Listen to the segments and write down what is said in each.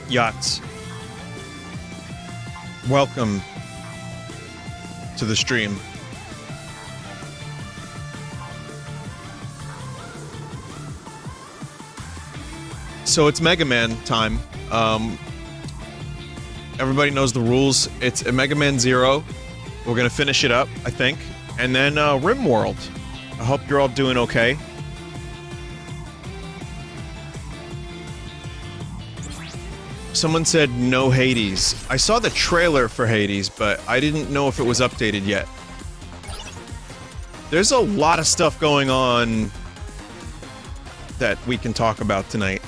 Yachts. Welcome to the stream. So it's Mega Man time. Everybody knows the rules. It's a Mega Man Zero. We're gonna finish it up, I think. And then Rim World. I hope you're all doing okay. Someone said no Hades. I saw the trailer for Hades, but I didn't know if it was updated yet. There's a lot of stuff going on that we can talk about tonight.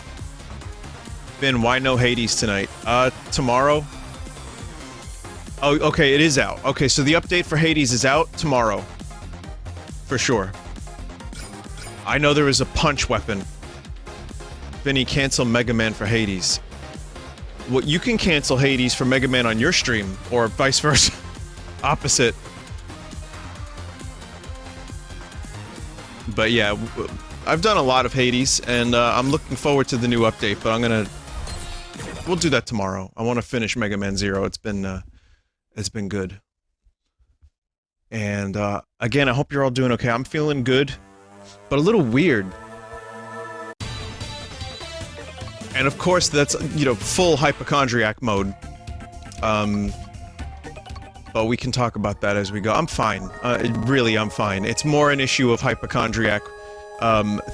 Vin, why no Hades tonight? Tomorrow? Oh, okay, it is out. Okay, so the update for Hades is out tomorrow. For sure. I know there is a punch weapon. Vinny, cancel Mega Man for Hades. Well, you can cancel Hades for Mega Man on your stream, or vice versa. Opposite. But yeah, I've done a lot of Hades, and I'm looking forward to the new update, but I'm gonna... We'll do that tomorrow. I want to finish Mega Man Zero. It's been good. And, again, I hope you're all doing okay. I'm feeling good, but a little weird. And of course, that's, you know, full hypochondriac mode. But we can talk about that as we go. I'm fine. Really, I'm fine. It's more an issue of hypochondriac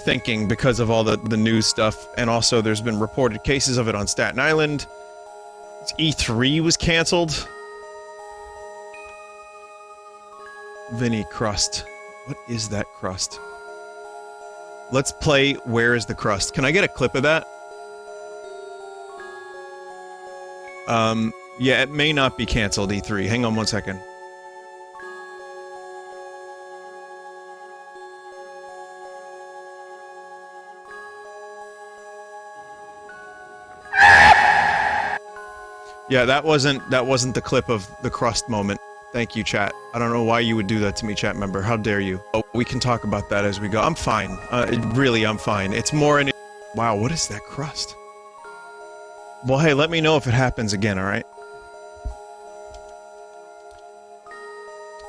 thinking because of all the news stuff, and also there's been reported cases of it on Staten Island. E3 was cancelled. Vinny, crust. What is that crust? Let's play Where is the Crust? Can I get a clip of that? Yeah, it may not be cancelled, E3. Hang on one second. Yeah, that wasn't the clip of the crust moment. Thank you, chat. I don't know why you would do that to me, chat member. How dare you? Oh, we can talk about that as we go. I'm fine. Really, I'm fine. It's more an... Wow, what is that crust? Well, hey, let me know if it happens again, alright?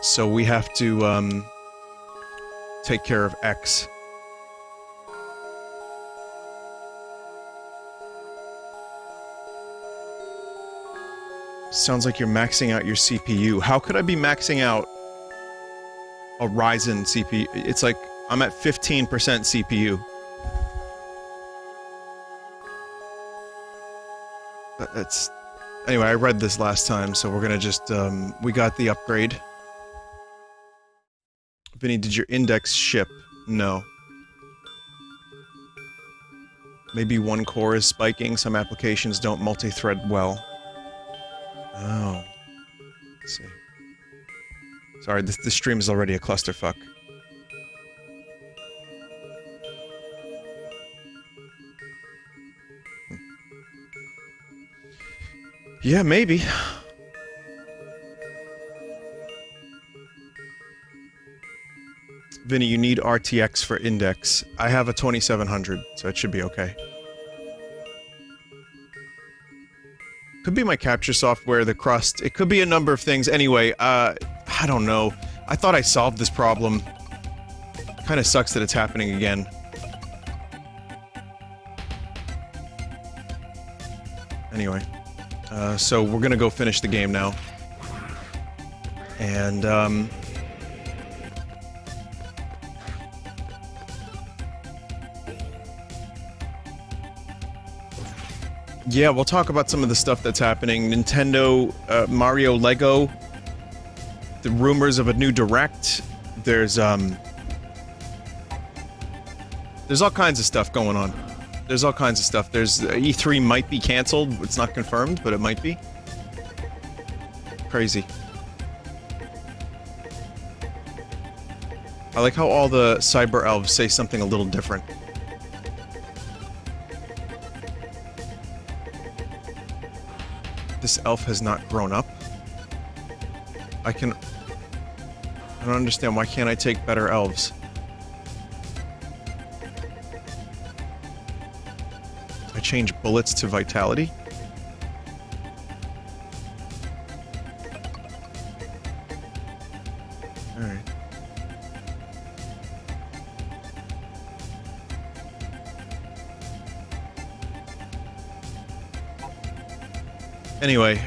So we have to, take care of X. Sounds like you're maxing out your CPU. How could I be maxing out a Ryzen CPU? It's like, I'm at 15% CPU. That's... Anyway, I read this last time, so we're gonna just, we got the upgrade. Vinny, did your index ship? No. Maybe one core is spiking, some applications don't multi-thread well. Oh. Let's see. Sorry, this stream is already a clusterfuck. Yeah, maybe. Vinny, you need RTX for index. I have a 2700, so it should be okay. Could be my capture software, the crust. It could be a number of things. Anyway, I don't know. I thought I solved this problem. Kinda sucks that it's happening again. Anyway. So we're gonna go finish the game now. And, yeah, we'll talk about some of the stuff that's happening. Nintendo, Mario Lego, the rumors of a new Direct. There's all kinds of stuff going on. There's all kinds of stuff. There's E3 might be cancelled. It's not confirmed, but it might be. Crazy. I like how all the cyber elves say something a little different. This elf has not grown up. I don't understand, why can't I take better elves? I change bullets to vitality? Anyway,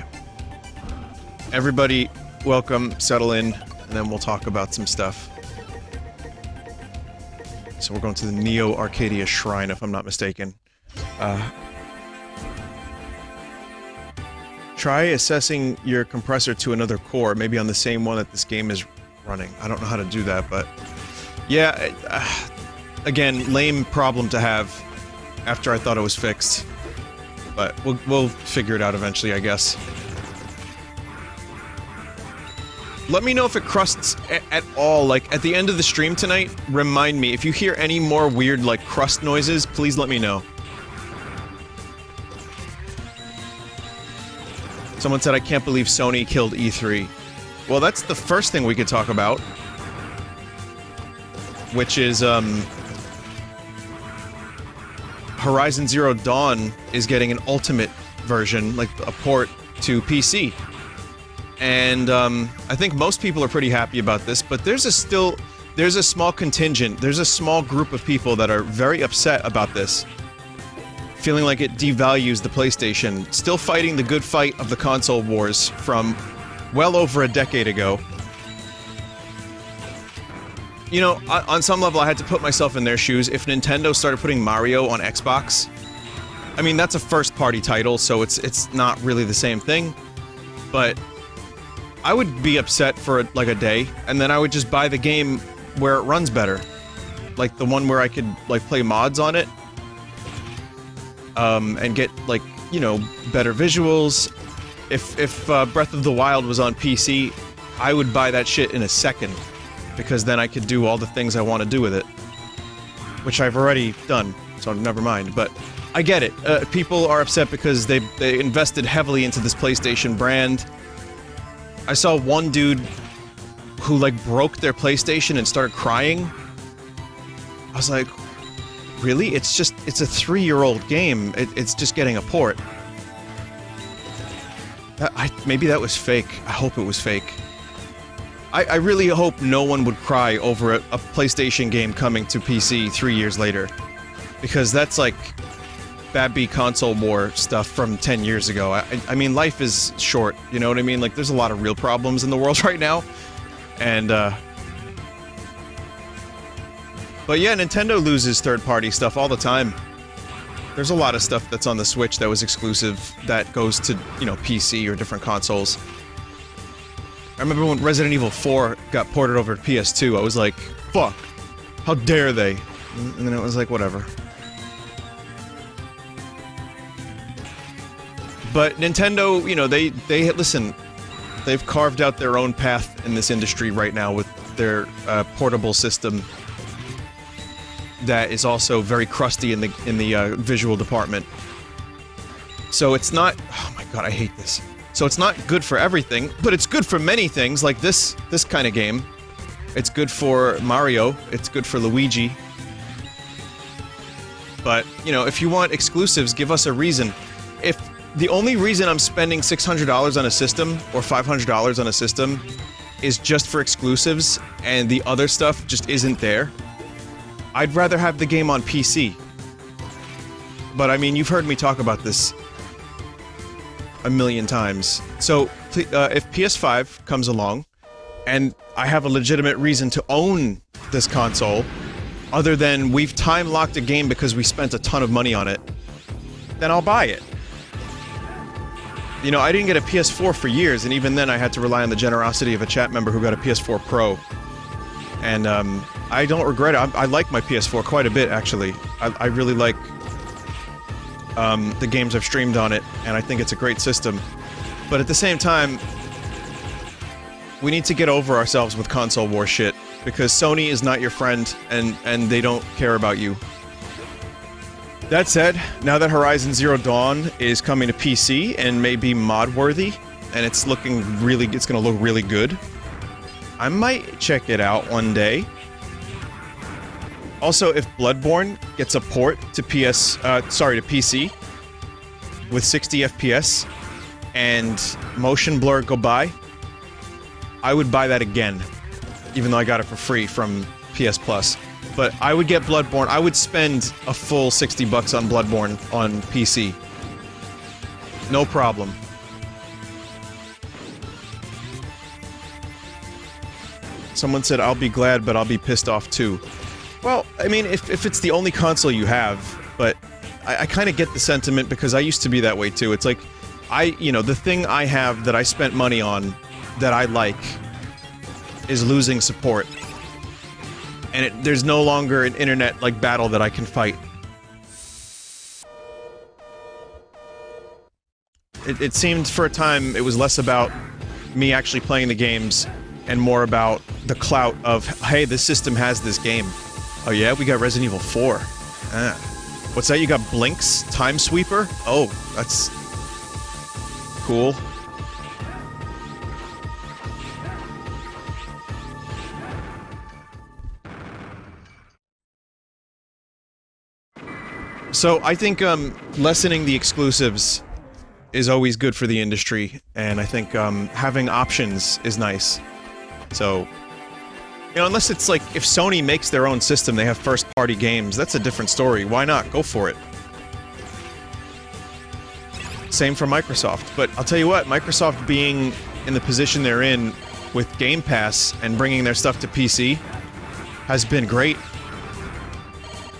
everybody, welcome, settle in, and then we'll talk about some stuff. So we're going to the Neo Arcadia Shrine, if I'm not mistaken. Try assessing your compressor to another core, maybe on the same one that this game is running. I don't know how to do that, but... Yeah, again, lame problem to have after I thought it was fixed. But we'll figure it out eventually, I guess. Let me know if it crusts at all. Like, at the end of the stream tonight, remind me. If you hear any more weird, like, crust noises, please let me know. Someone said, I can't believe Sony killed E3. Well, that's the first thing we could talk about. Which is, Horizon Zero Dawn is getting an ultimate version, like a port to PC. And, I think most people are pretty happy about this, but there's a small contingent, there's a small group of people that are very upset about this. Feeling like it devalues the PlayStation, still fighting the good fight of the console wars from well over a decade ago. You know, on some level I had to put myself in their shoes. If Nintendo started putting Mario on Xbox, I mean, that's a first-party title, so it's not really the same thing, but I would be upset for, like, a day, and then I would just buy the game where it runs better. Like, the one where I could, like, play mods on it, and get, like, you know, better visuals. If Breath of the Wild was on PC, I would buy that shit in a second, because then I could do all the things I want to do with it. Which I've already done, so never mind, but I get it. People are upset because they invested heavily into this PlayStation brand. I saw one dude who, like, broke their PlayStation and started crying. I was like, really? It's a 3-year-old game. It's just getting a port. Maybe that was fake. I hope it was fake. I really hope no one would cry over a PlayStation game coming to PC 3 years later. Because that's like Babby console war stuff from 10 years ago. I mean, life is short, you know what I mean? Like, there's a lot of real problems in the world right now. And, but yeah, Nintendo loses third-party stuff all the time. There's a lot of stuff that's on the Switch that was exclusive that goes to, you know, PC or different consoles. I remember when Resident Evil 4 got ported over to PS2, I was like, fuck, how dare they? And then it was like, whatever. But Nintendo, you know, they listen, they've carved out their own path in this industry right now with their portable system that is also very crusty in the visual department. So it's not, oh my god, I hate this. So it's not good for everything, but it's good for many things, like this kind of game. It's good for Mario, it's good for Luigi. But, you know, if you want exclusives, give us a reason. If the only reason I'm spending $600 on a system, or $500 on a system, is just for exclusives, and the other stuff just isn't there, I'd rather have the game on PC. But, I mean, you've heard me talk about this a million times. So, if PS5 comes along, and I have a legitimate reason to own this console, other than we've time-locked a game because we spent a ton of money on it, then I'll buy it. You know, I didn't get a PS4 for years, and even then I had to rely on the generosity of a chat member who got a PS4 Pro. And, I don't regret it. I like my PS4 quite a bit, actually. I really like the games I've streamed on it, and I think it's a great system. But at the same time, we need to get over ourselves with console war shit, because Sony is not your friend, and they don't care about you. That said, now that Horizon Zero Dawn is coming to PC and may be mod-worthy, and it's gonna look really good, I might check it out one day. Also, if Bloodborne gets a port to PC with 60 FPS and motion blur go by, I would buy that again, even though I got it for free from PS Plus. But I would get Bloodborne. I would spend a full $60 on Bloodborne on PC. No problem. Someone said, I'll be glad, but I'll be pissed off too. Well, I mean, if it's the only console you have, but I kind of get the sentiment because I used to be that way too. It's like, you know, the thing I have that I spent money on that I like is losing support. And there's no longer an internet, like, battle that I can fight. It seemed for a time it was less about me actually playing the games and more about the clout of, hey, this system has this game. Oh yeah, we got Resident Evil 4. What's that? You got Blink's Time Sweeper? Oh, that's cool. So I think lessening the exclusives is always good for the industry, and I think having options is nice. So, you know, unless it's like, if Sony makes their own system, they have first-party games, that's a different story. Why not? Go for it. Same for Microsoft. But I'll tell you what, Microsoft being in the position they're in with Game Pass and bringing their stuff to PC has been great.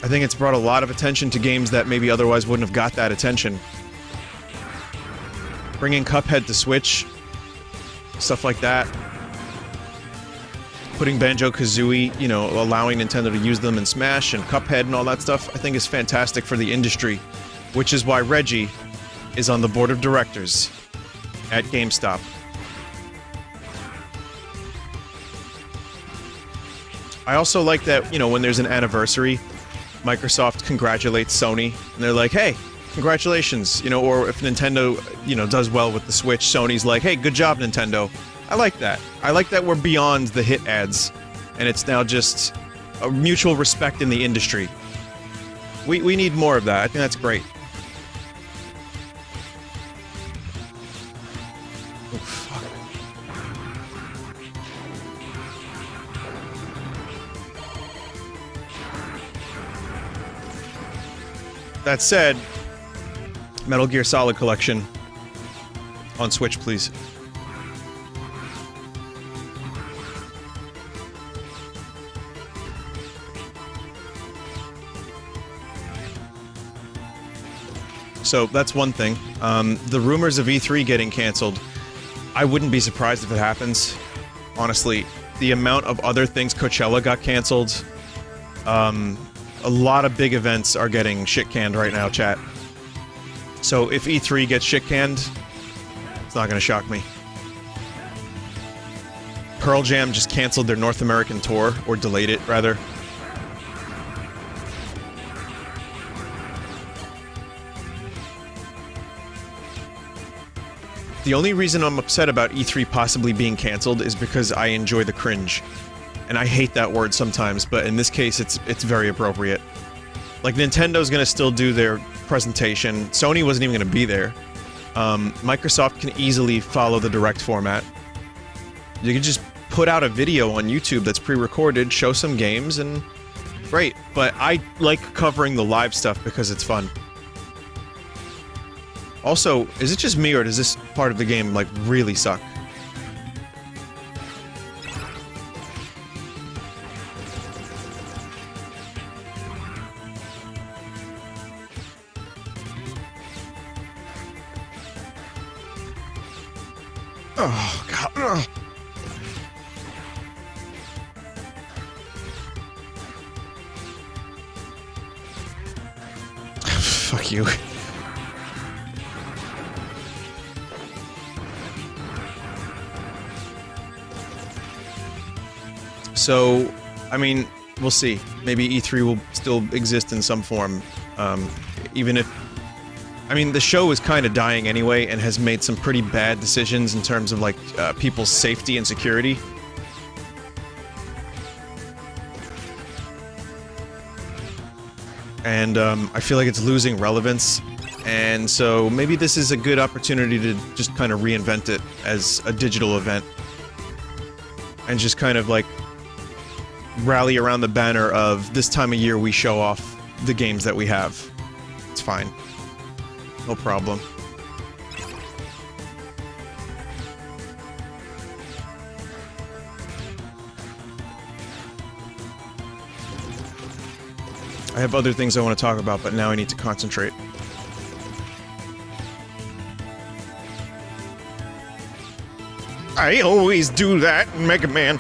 I think it's brought a lot of attention to games that maybe otherwise wouldn't have got that attention. Bringing Cuphead to Switch, stuff like that. Putting Banjo-Kazooie, you know, allowing Nintendo to use them in Smash and Cuphead and all that stuff, I think is fantastic for the industry, which is why Reggie is on the board of directors at GameStop. I also like that, you know, when there's an anniversary, Microsoft congratulates Sony, and they're like, hey, congratulations, you know, or if Nintendo, you know, does well with the Switch, Sony's like, hey, good job, Nintendo. I like that. I like that we're beyond the hit ads, and it's now just a mutual respect in the industry. We need more of that. I think that's great. Oh, fuck. That said, Metal Gear Solid Collection on Switch, please. So that's one thing. The rumors of E3 getting canceled, I wouldn't be surprised if it happens. Honestly, the amount of other things, Coachella got canceled. A lot of big events are getting shit-canned right now, chat. So if E3 gets shit-canned, it's not gonna shock me. Pearl Jam just canceled their North American tour, or delayed it, rather. The only reason I'm upset about E3 possibly being canceled is because I enjoy the cringe. And I hate that word sometimes, but in this case, it's very appropriate. Like, Nintendo's gonna still do their presentation. Sony wasn't even gonna be there. Microsoft can easily follow the direct format. You can just put out a video on YouTube that's pre-recorded, show some games, and great. But I like covering the live stuff because it's fun. Also, is it just me, or does this part of the game, like, really suck? Oh, God. Ugh. Fuck you. So, I mean, we'll see. Maybe E3 will still exist in some form, even if... I mean, the show is kind of dying anyway, and has made some pretty bad decisions in terms of, like, people's safety and security. And, I feel like it's losing relevance, and so maybe this is a good opportunity to just kind of reinvent it as a digital event. And just kind of, like, rally around the banner of, this time of year we show off the games that we have. It's fine. No problem. I have other things I want to talk about, but now I need to concentrate. I always do that in Mega Man.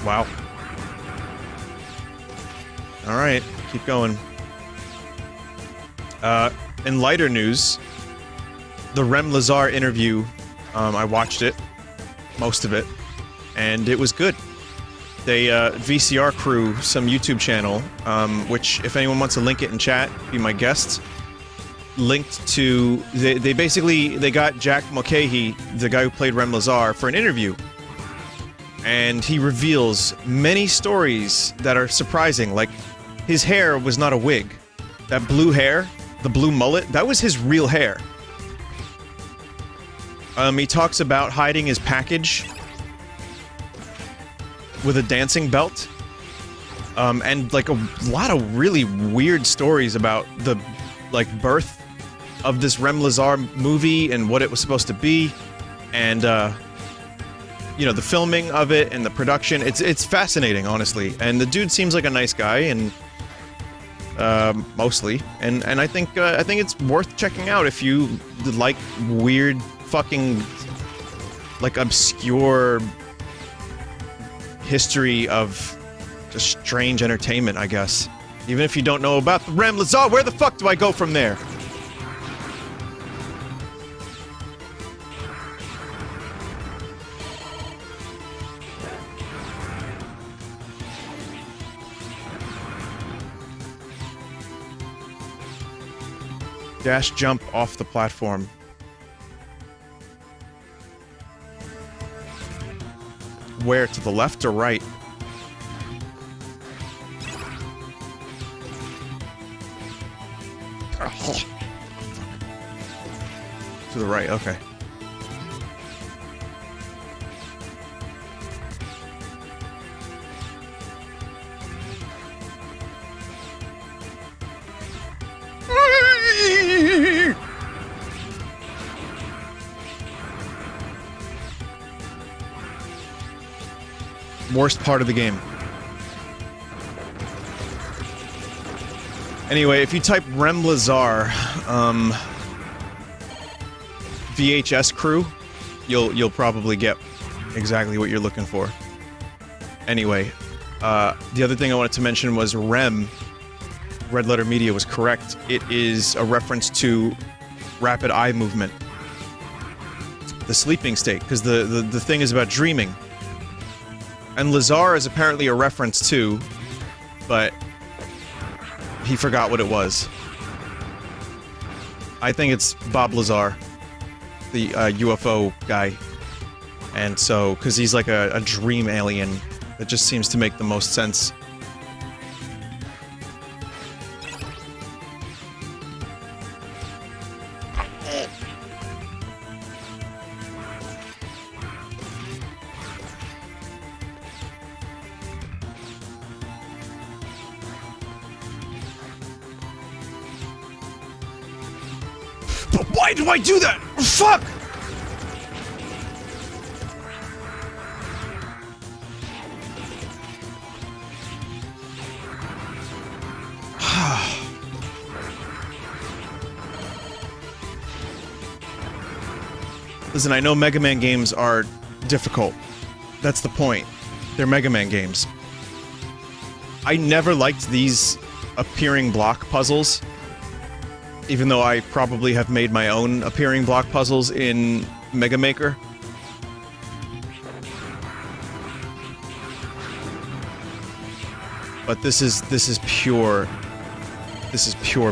Wow. Alright, keep going. In lighter news, the Rem Lazar interview, I watched it, most of it, and it was good. They, VCR Crew, some YouTube channel, which, if anyone wants to link it in chat, be my guest, linked to, they basically, they got Jack Mulcahy, the guy who played Rem Lazar, for an interview. And he reveals many stories that are surprising, like, his hair was not a wig. That blue hair, the blue mullet, that was his real hair. He talks about hiding his package with a dancing belt. And, like, a lot of really weird stories about the, like, birth of this Rem Lazar movie and what it was supposed to be. And, you know, the filming of it and the production. It's fascinating, honestly. And the dude seems like a nice guy, and mostly. And I think it's worth checking out if you like weird fucking, like, obscure history of just strange entertainment, I guess. Even if you don't know about the Rem Lazar, where the fuck do I go from there? Dash jump off the platform. Where? To the left or right? Oh. To the right, okay. Worst part of the game. Anyway, if you type Rem Lazar, VHS Crew, you'll probably get exactly what you're looking for. Anyway, the other thing I wanted to mention was Rem, Red Letter Media was correct. It is a reference to rapid eye movement. The sleeping state, because the thing is about dreaming. And Lazar is apparently a reference too, but he forgot what it was. I think it's Bob Lazar, the UFO guy. And so, because he's like a dream alien, that just seems to make the most sense. Why do I do that? Fuck! Listen, I know Mega Man games are difficult. That's the point. They're Mega Man games. I never liked these appearing block puzzles. Even though I probably have made my own appearing block puzzles in Mega Maker. But this is pure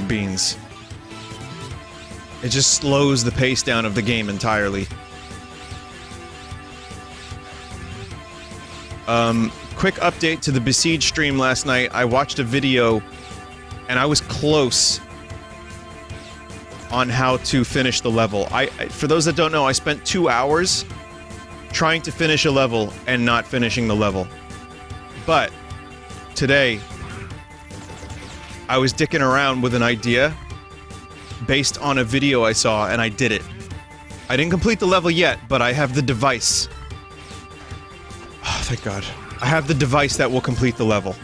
beans. It just slows the pace down of the game entirely. Quick update to the Besiege stream last night. I watched a video, and I was close on how to finish the level. For those that don't know, I spent 2 hours trying to finish a level and not finishing the level. But today, I was dicking around with an idea, based on a video I saw, and I did it. I didn't complete the level yet, but I have the device. Oh, thank God. I have the device that will complete the level.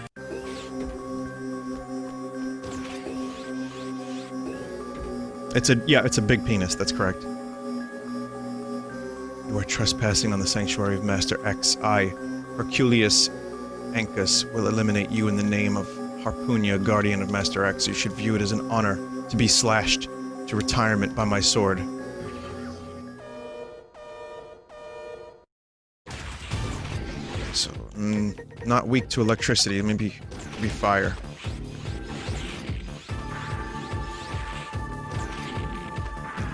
It's a big penis, that's correct. You are trespassing on the sanctuary of Master X. I, Herculeus Ancus, will eliminate you in the name of Harpunia, guardian of Master X. You should view it as an honor to be slashed to retirement by my sword. So, not weak to electricity, maybe fire.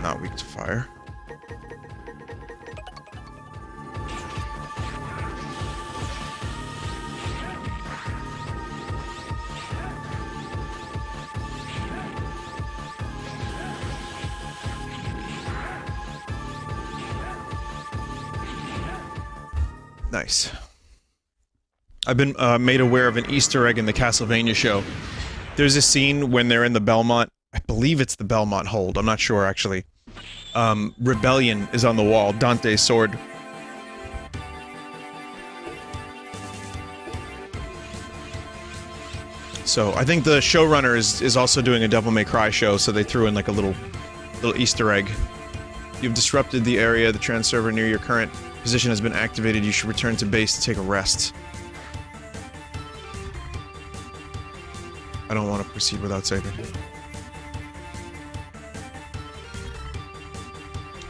Not weak to fire. Nice. I've been made aware of an Easter egg in the Castlevania show. There's a scene when they're in the Belmont, I believe it's the Belmont Hold, I'm not sure actually. Rebellion is on the wall, Dante's sword. So, I think the showrunner is also doing a Devil May Cry show, so they threw in like a little Easter egg. You've disrupted the area, the transserver near your current position has been activated, you should return to base to take a rest. I don't want to proceed without saving.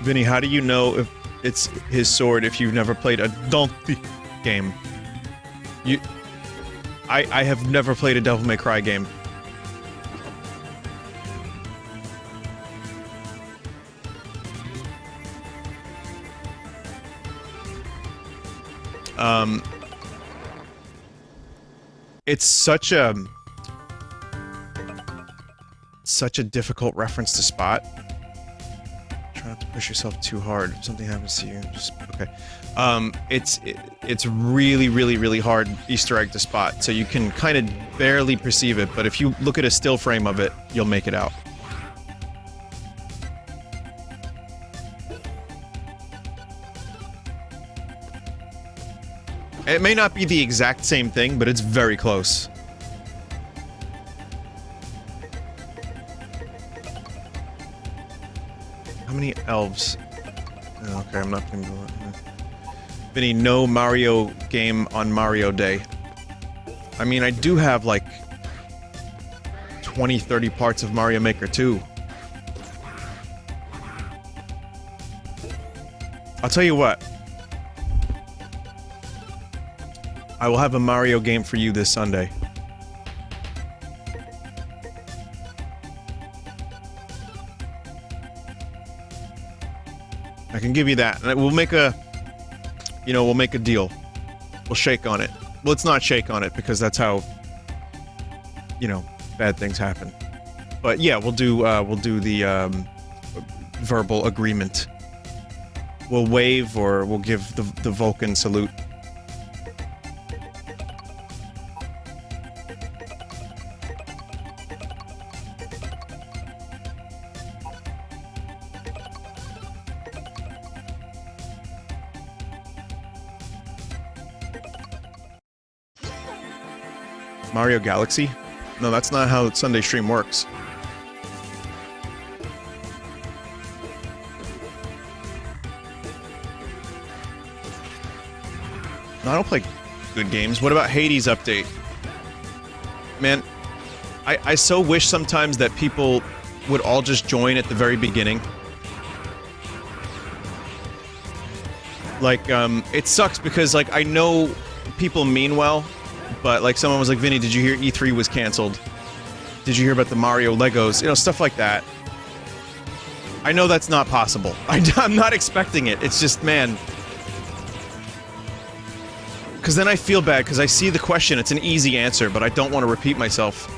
Vinny, how do you know if it's his sword if you've never played a Donkey game? I have never played a Devil May Cry game. It's such a difficult reference to spot. Try not to push yourself too hard. If something happens to you, just okay. It's really hard Easter egg to spot, so you can kind of barely perceive it, but if you look at a still frame of it, you'll make it out. It may not be the exact same thing, but it's very close. How many elves? Okay, I'm not gonna go on. Vinny, no Mario game on Mario Day. I mean, I do have like 20, 30 parts of Mario Maker 2. I'll tell you what. I will have a Mario game for you this Sunday. I can give you that, and we'll make a, we'll make a deal. We'll shake on it. Well, let's not shake on it, because that's how, bad things happen. But yeah, we'll do the, verbal agreement. We'll wave, or we'll give the Vulcan salute. Mario Galaxy? No, that's not how Sunday stream works. No, I don't play good games. What about Hades update? Man, I so wish sometimes that people would all just join at the very beginning. Like, it sucks because, like, I know people mean well, but, like, someone was like, Vinny, did you hear E3 was cancelled? Did you hear about the Mario Legos? Stuff like that. I know that's not possible. I'm not expecting it. It's just, man. Because then I feel bad, because I see the question, it's an easy answer, but I don't want to repeat myself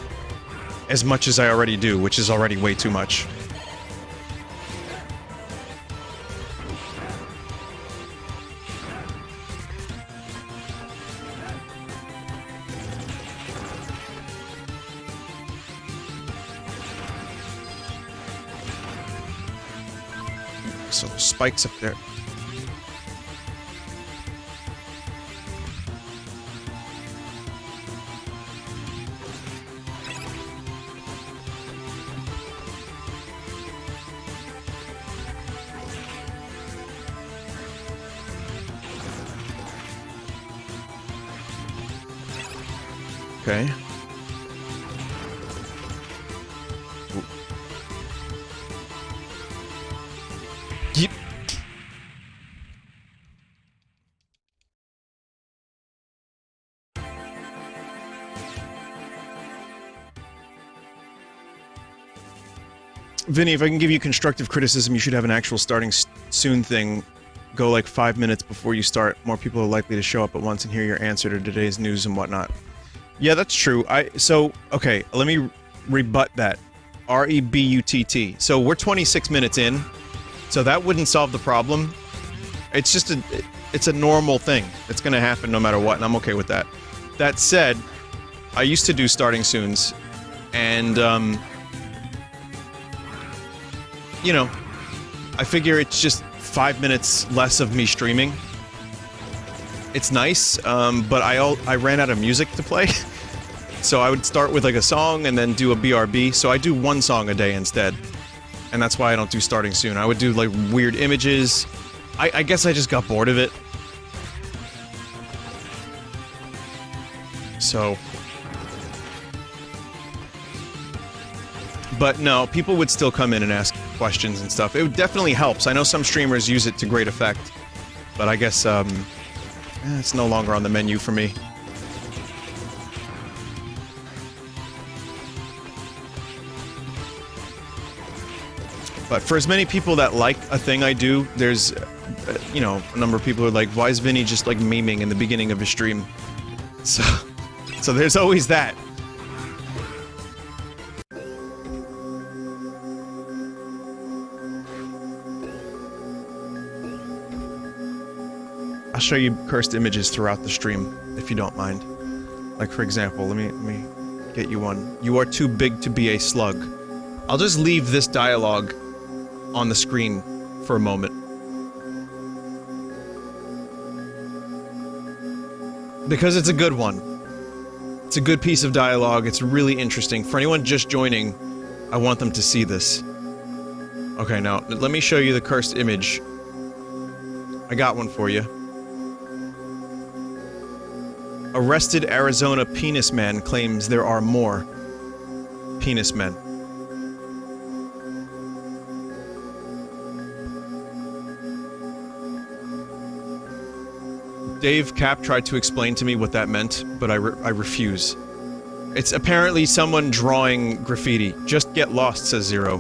as much as I already do, which is already way too much. So spikes up there. Okay. Yep. Vinny, if I can give you constructive criticism, you should have an actual starting soon thing. Go like 5 minutes before you start. More people are likely to show up at once and hear your answer to today's news and whatnot. Yeah, that's true. Okay, let me rebut that. R-E-B-U-T-T. So we're 26 minutes in, so that wouldn't solve the problem. It's just it's a normal thing. It's gonna happen no matter what, and I'm okay with that. That said, I used to do starting soons, and, you know, I figure it's just 5 minutes less of me streaming. It's nice, but I ran out of music to play, so I would start with like a song and then do a BRB, so I do one song a day instead, and that's why I don't do starting soon. I would do like weird images. I guess I just got bored of it. So... But no, people would still come in and ask questions and stuff. It definitely helps. I know some streamers use it to great effect, but I guess, it's no longer on the menu for me. But for as many people that like a thing I do, there's, you know, a number of people who are like, why is Vinny just like memeing in the beginning of his stream? So there's always that. I'll show you cursed images throughout the stream, if you don't mind. Like, for example, let me get you one. You are too big to be a slug. I'll just leave this dialogue on the screen for a moment. Because it's a good one. It's a good piece of dialogue, it's really interesting. For anyone just joining, I want them to see this. Okay, now, let me show you the cursed image. I got one for you. Arrested Arizona penis man claims there are more penis men. Dave Cap tried to explain to me what that meant, but I refuse. It's apparently someone drawing graffiti. Just get lost, says Zero.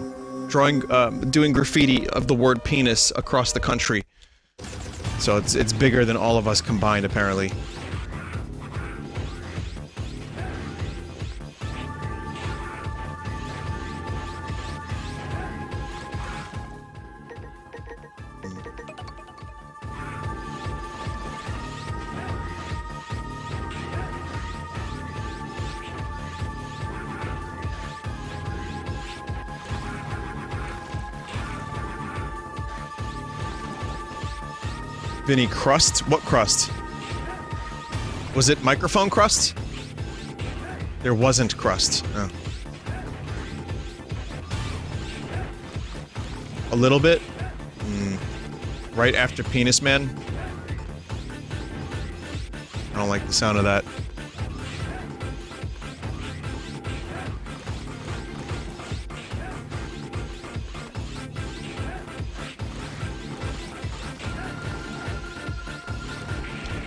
Doing graffiti of the word penis across the country. So it's bigger than all of us combined, apparently. Vinny, crust? What crust? Was it microphone crust? There wasn't crust. Oh. A little bit? Right after Penis Man? I don't like the sound of that.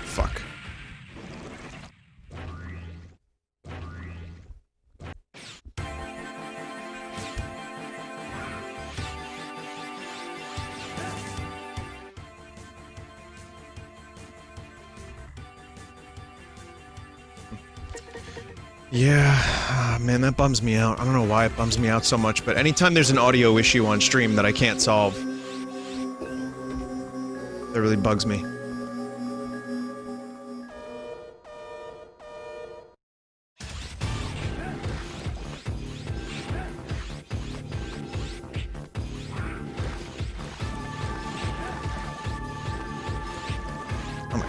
Fuck. Yeah, man, that bums me out. I don't know why it bums me out so much, but anytime there's an audio issue on stream that I can't solve, that really bugs me.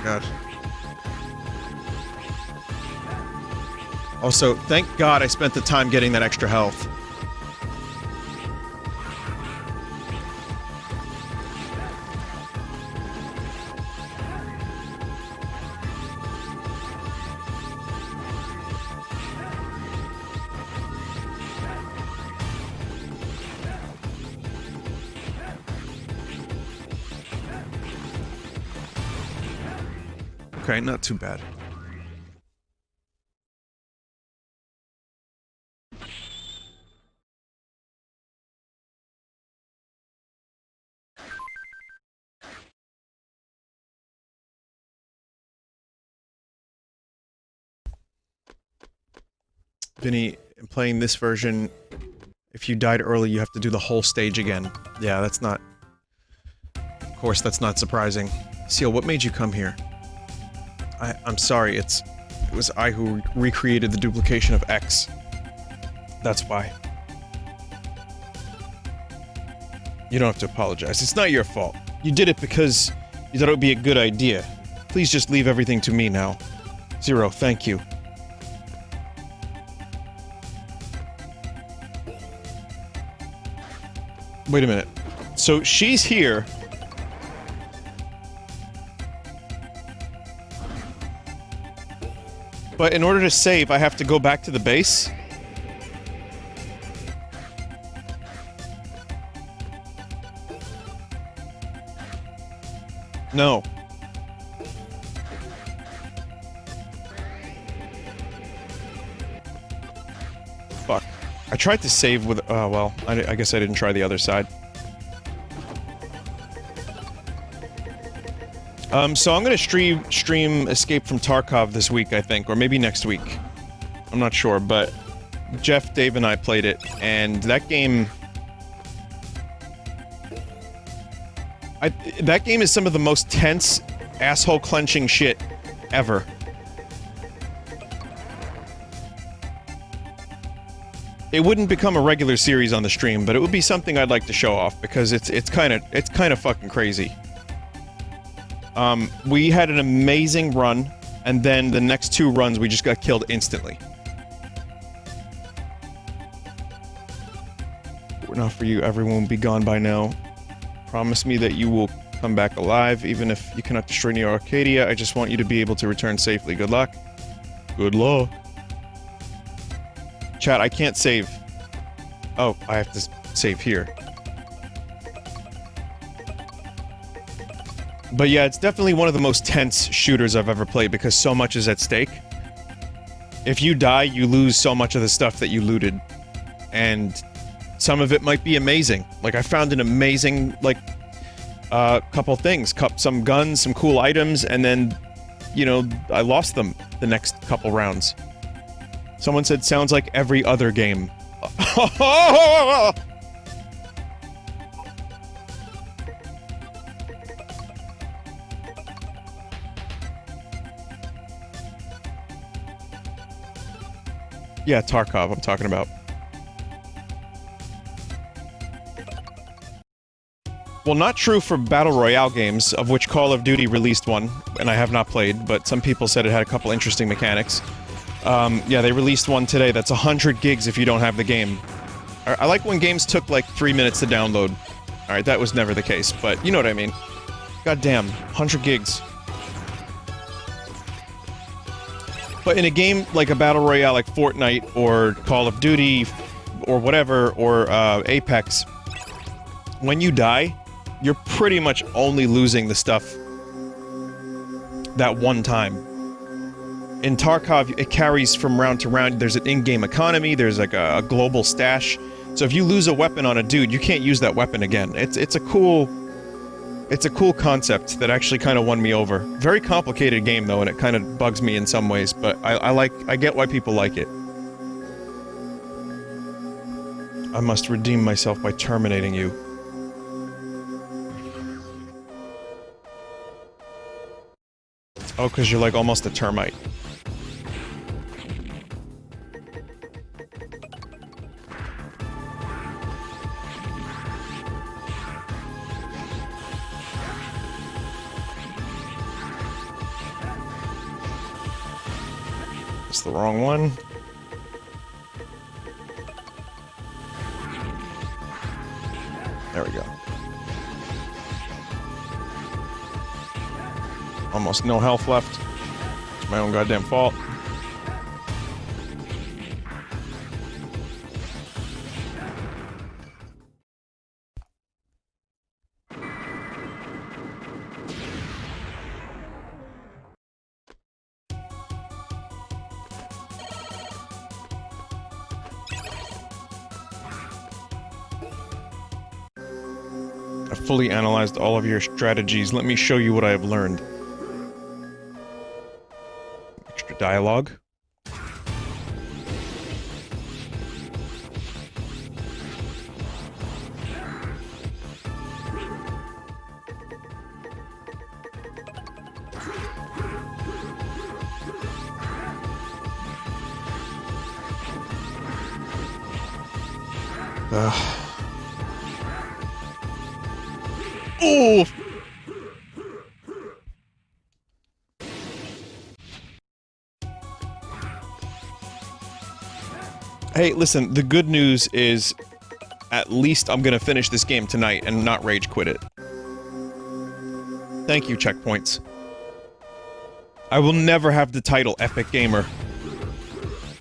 God. Also, thank God I spent the time getting that extra health. Okay, not too bad. Vinny, in playing this version, if you died early, you have to do the whole stage again. Yeah, that's not... Of course, that's not surprising. Seal, what made you come here? I'm sorry, it was I who recreated the duplication of X. That's why. You don't have to apologize. It's not your fault. You did it because you thought it would be a good idea. Please just leave everything to me now. Zero, thank you. Wait a minute. So she's here. But in order to save, I have to go back to the base? No. Fuck. I tried to save with... well, I guess I didn't try the other side. So I'm gonna stream Escape from Tarkov this week, I think, or maybe next week. I'm not sure, but Jeff, Dave, and I played it, and that game... that game is some of the most tense, asshole-clenching shit ever. It wouldn't become a regular series on the stream, but it would be something I'd like to show off, because it's kind of fucking crazy. We had an amazing run, and then the next 2 runs we just got killed instantly. We're not for you, everyone will be gone by now. Promise me that you will come back alive, even if you cannot destroy Neo Arcadia. I just want you to be able to return safely. Good luck. Good luck. Chat, I can't save. Oh, I have to save here. But yeah, it's definitely one of the most tense shooters I've ever played because so much is at stake. If you die, you lose so much of the stuff that you looted. And some of it might be amazing. Like, I found an amazing, like, couple things. Some guns, some cool items, and then, you know, I lost them the next couple rounds. Someone said, sounds like every other game. Yeah, Tarkov, I'm talking about. Well, not true for Battle Royale games, of which Call of Duty released one, and I have not played, but some people said it had a couple interesting mechanics. Yeah, they released one today that's 100 gigs if you don't have the game. I like when games took, like, 3 minutes to download. Alright, that was never the case, but you know what I mean. God damn, 100 gigs. But in a game like a Battle Royale like Fortnite, or Call of Duty, or whatever, or, Apex, when you die, you're pretty much only losing the stuff that one time. In Tarkov, it carries from round to round. There's an in-game economy, there's like a global stash. So if you lose a weapon on a dude, you can't use that weapon again. It's a cool concept that actually kind of won me over. Very complicated game though, and it kind of bugs me in some ways, but I get why people like it. I must redeem myself by terminating you. Oh, because you're like almost a termite. It's the wrong one. There we go. Almost no health left. It's my own goddamn fault. I've fully analyzed all of your strategies. Let me show you what I have learned. Extra dialogue. Oh! Hey, listen, the good news is at least I'm gonna finish this game tonight and not rage quit it. Thank you, checkpoints. I will never have the title Epic Gamer.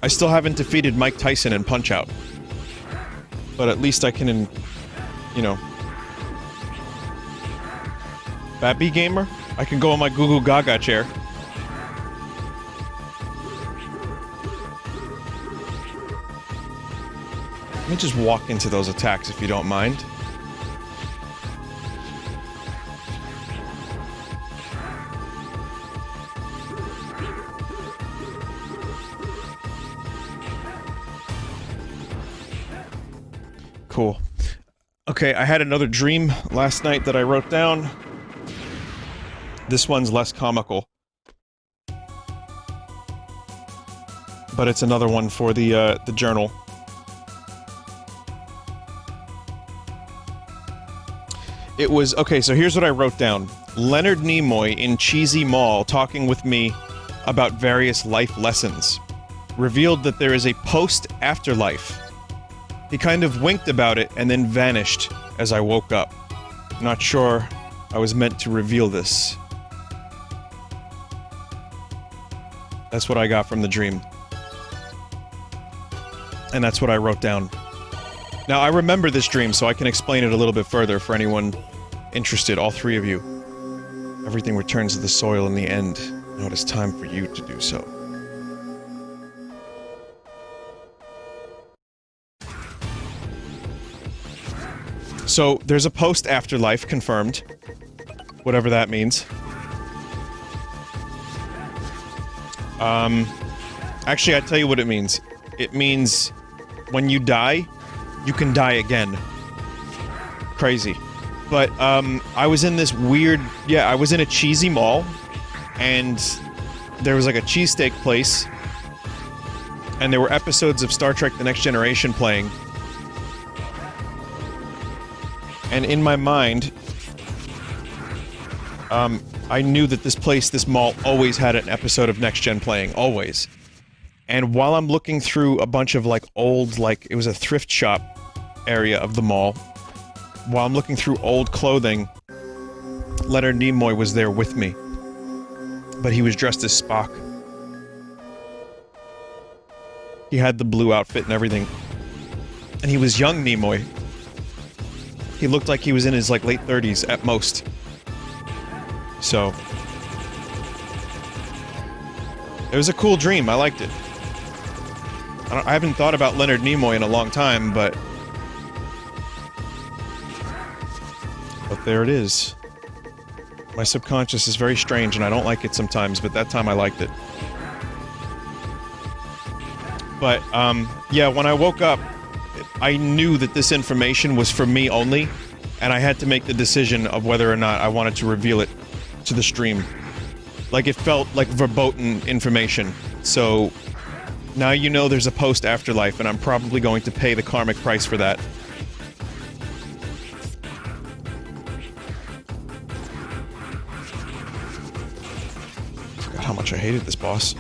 I still haven't defeated Mike Tyson in Punch-Out. But at least I can, you know... Babby Gamer? I can go on my Goo Goo Gaga chair. Let me just walk into those attacks if you don't mind. Cool. Okay, I had another dream last night that I wrote down. This one's less comical. But it's another one for the journal. It was... okay, so here's what I wrote down. Leonard Nimoy in Cheesy Mall talking with me about various life lessons. Revealed that there is a post-afterlife. He kind of winked about it and then vanished as I woke up. Not sure I was meant to reveal this. That's what I got from the dream. And that's what I wrote down. Now, I remember this dream, so I can explain it a little bit further for anyone interested, all three of you. Everything returns to the soil in the end. Now it is time for you to do so. So, there's a post-afterlife confirmed. Whatever that means. Actually, I tell you what it means. It means when you die, you can die again. Crazy. But, I was in this weird... yeah, I was in a cheesy mall, and there was like a cheesesteak place, and there were episodes of Star Trek The Next Generation playing. And in my mind, I knew that this place, this mall, always had an episode of Next Gen playing. Always. And while I'm looking through a bunch of, like, old, like, it was a thrift shop area of the mall, while I'm looking through old clothing, Leonard Nimoy was there with me. But he was dressed as Spock. He had the blue outfit and everything. And he was young Nimoy. He looked like he was in his, like, late 30s at most. So... it was a cool dream, I liked it. I haven't thought about Leonard Nimoy in a long time, but... but there it is. My subconscious is very strange and I don't like it sometimes, but that time I liked it. But, yeah, when I woke up, I knew that this information was for me only, and I had to make the decision of whether or not I wanted to reveal it to the stream. Like, it felt like verboten information. So, now you know there's a post-afterlife, and I'm probably going to pay the karmic price for that. I forgot how much I hated this boss.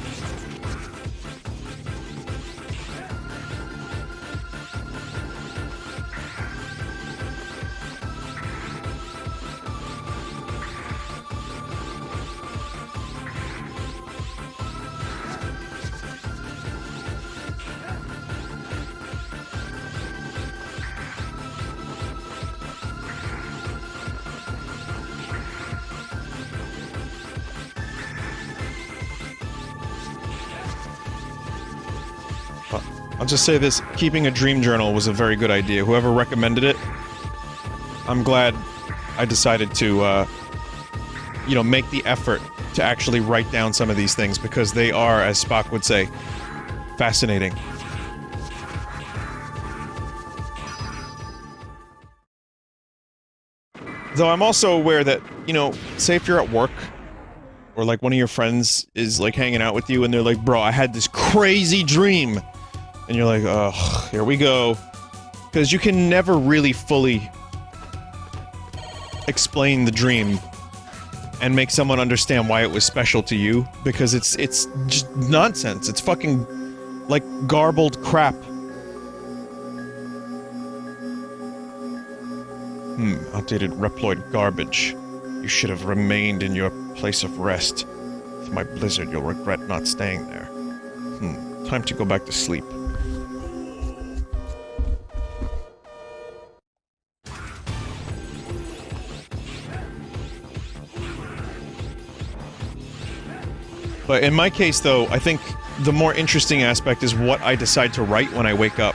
I'll just say this, keeping a dream journal was a very good idea. Whoever recommended it, I'm glad I decided to, you know, make the effort to actually write down some of these things, because they are, as Spock would say, fascinating. Though I'm also aware that, you know, say if you're at work, or like one of your friends is like hanging out with you and they're like, bro, I had this crazy dream. And you're like, ugh, here we go. Because you can never really fully explain the dream and make someone understand why it was special to you, because it's just nonsense. It's fucking, like, garbled crap. Outdated Reploid garbage. You should have remained in your place of rest. With my blizzard, you'll regret not staying there. Time to go back to sleep. But in my case, though, I think the more interesting aspect is what I decide to write when I wake up,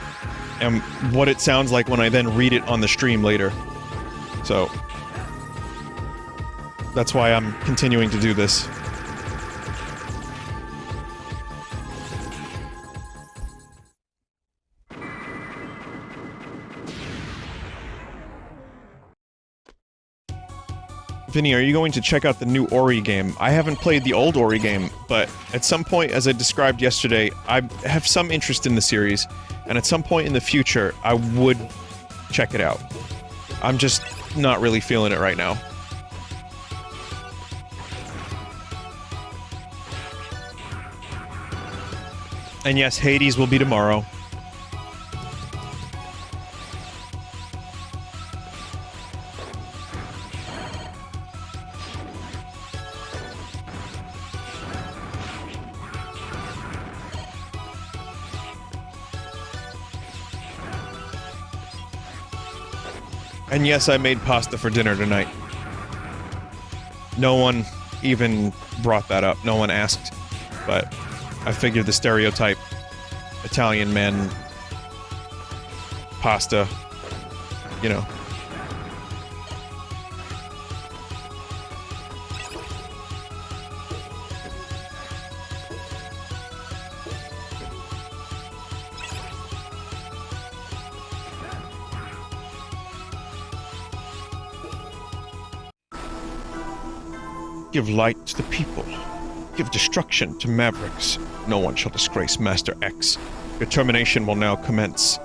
and what it sounds like when I then read it on the stream later. So that's why I'm continuing to do this. Vinny, are you going to check out the new Ori game? I haven't played the old Ori game, but at some point, as I described yesterday, I have some interest in the series, and at some point in the future, I would check it out. I'm just not really feeling it right now. And yes, Hades will be tomorrow. And yes, I made pasta for dinner tonight. No one even brought that up. No one asked. But I figured the stereotype Italian man pasta, you know. Give light to the people. Give destruction to Mavericks. No one shall disgrace Master X. Your termination will now commence.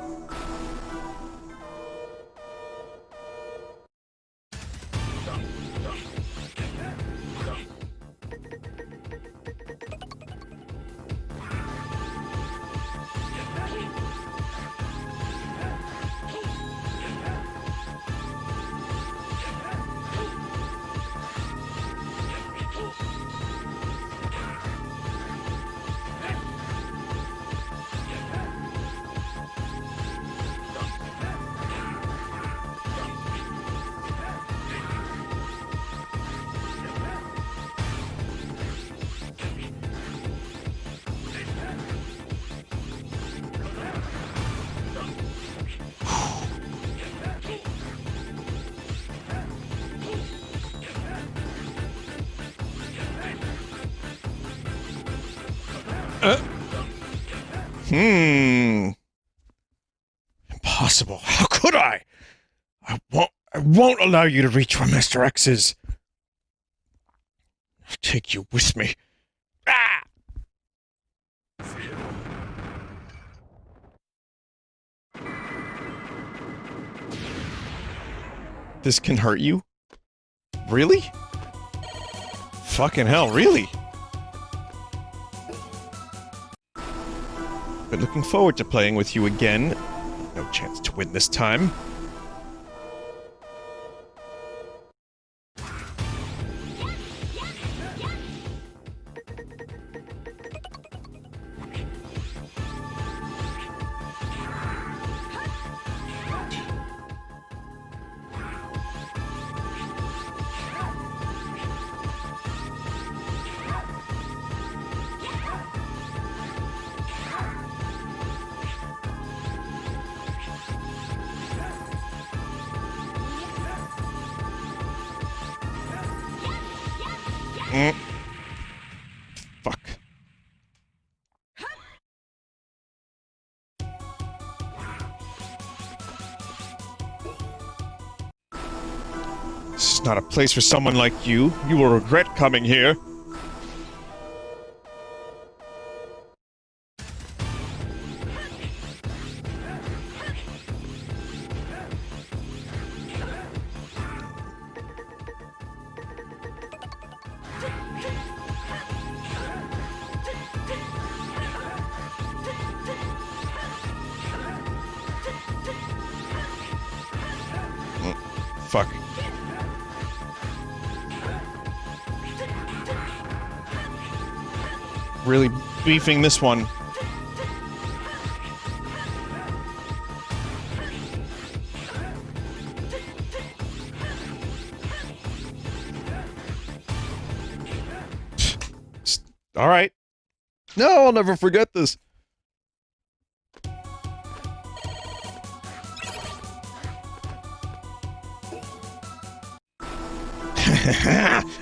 Impossible. How could I? I won't allow you to reach where Mr. X is. I'll take you with me. Ah! This can hurt you? Really? Fucking hell, really? Been looking forward to playing with you again. No chance to win this time. Fuck. This is not a place for someone like you. You will regret coming here. Fuck. Really beefing this one. All right. No, I'll never forget this.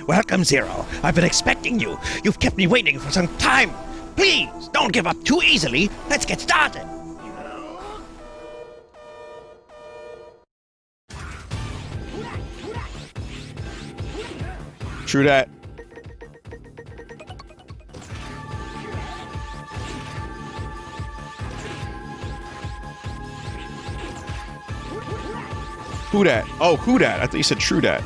Welcome, Zero. I've been expecting you. You've kept me waiting for some time. Please, don't give up too easily. Let's get started. True that. Who dat? Oh, who dat? I thought you said true dat.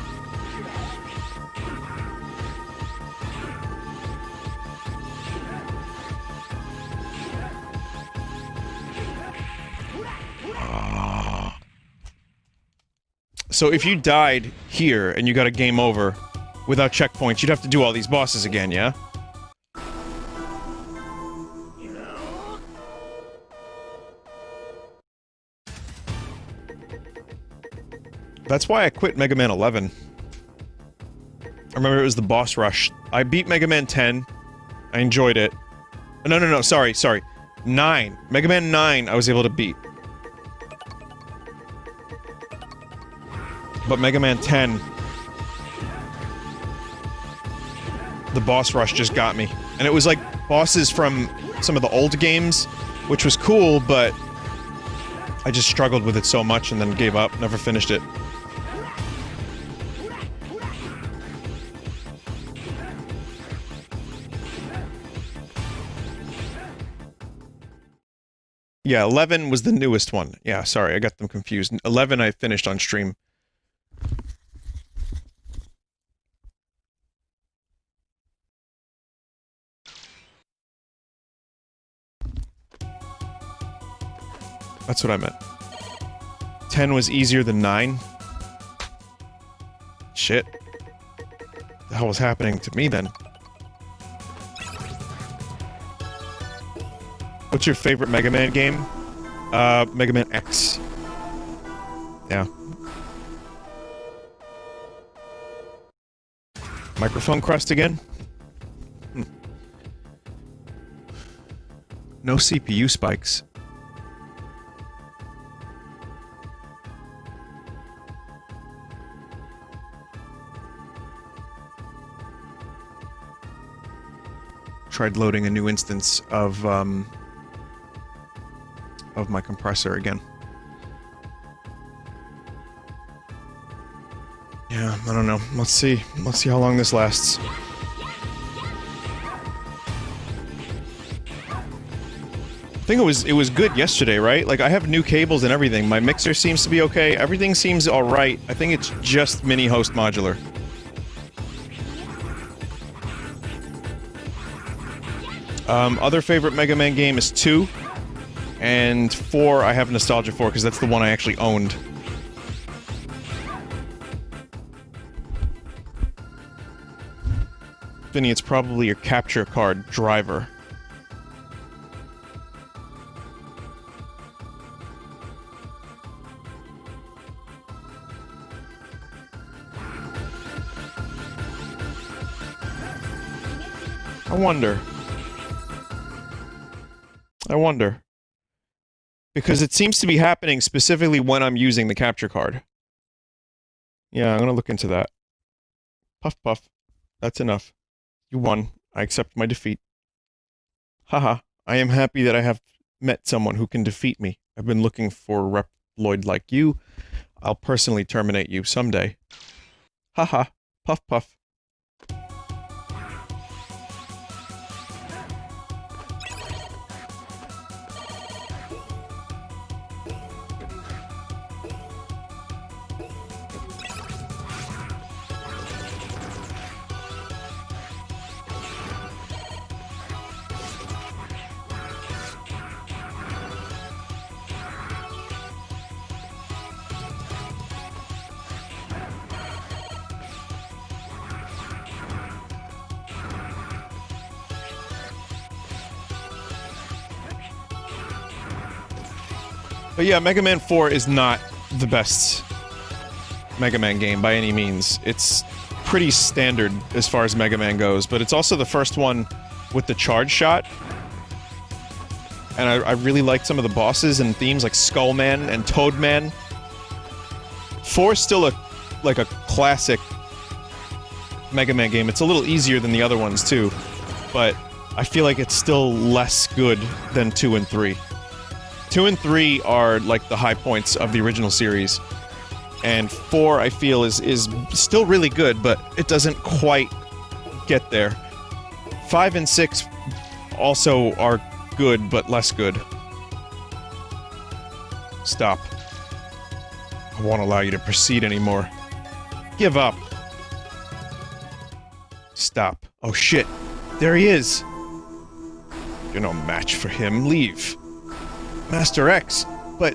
So if you died here and you got a game over without checkpoints, you'd have to do all these bosses again, yeah? That's why I quit Mega Man 11. I remember it was the boss rush. I beat Mega Man 10. I enjoyed it. No, sorry. 9. Mega Man 9 I was able to beat. But Mega Man 10... the boss rush just got me. And it was like bosses from some of the old games, which was cool, but... I just struggled with it so much and then gave up, never finished it. Yeah, 11 was the newest one. Yeah, sorry, I got them confused. 11 I finished on stream. That's what I meant. 10 was easier than 9. Shit. What the hell was happening to me then? What's your favorite Mega Man game? Mega Man X. Yeah. Microphone crust again? No CPU spikes. Tried loading a new instance of my compressor again. Yeah, I don't know. Let's see. Let's see how long this lasts. I think it was good yesterday, right? Like, I have new cables and everything. My mixer seems to be okay. Everything seems alright. I think it's just mini host modular. Other favorite Mega Man game is 2. And 4 I have nostalgia for, because that's the one I actually owned. Vinny, it's probably your capture card driver. I wonder. Because it seems to be happening specifically when I'm using the capture card. Yeah, I'm gonna look into that. Puff puff. That's enough. You won. I accept my defeat. Haha. I am happy that I have met someone who can defeat me. I've been looking for a Reploid like you. I'll personally terminate you someday. Haha. Puff puff. But yeah, Mega Man 4 is not the best Mega Man game by any means. It's pretty standard as far as Mega Man goes, but it's also the first one with the charge shot. And I really liked some of the bosses and themes like Skullman and Toadman. 4 is still like a classic Mega Man game. It's a little easier than the other ones too, but I feel like it's still less good than 2 and 3. 2 and 3 are like the high points of the original series, and 4 I feel is still really good, but it doesn't quite get there. 5 and 6 also are good, but less good. Stop. I won't allow you to proceed anymore. Give up. Stop. Oh shit. There he is. You're no match for him. Leave. Master X, but...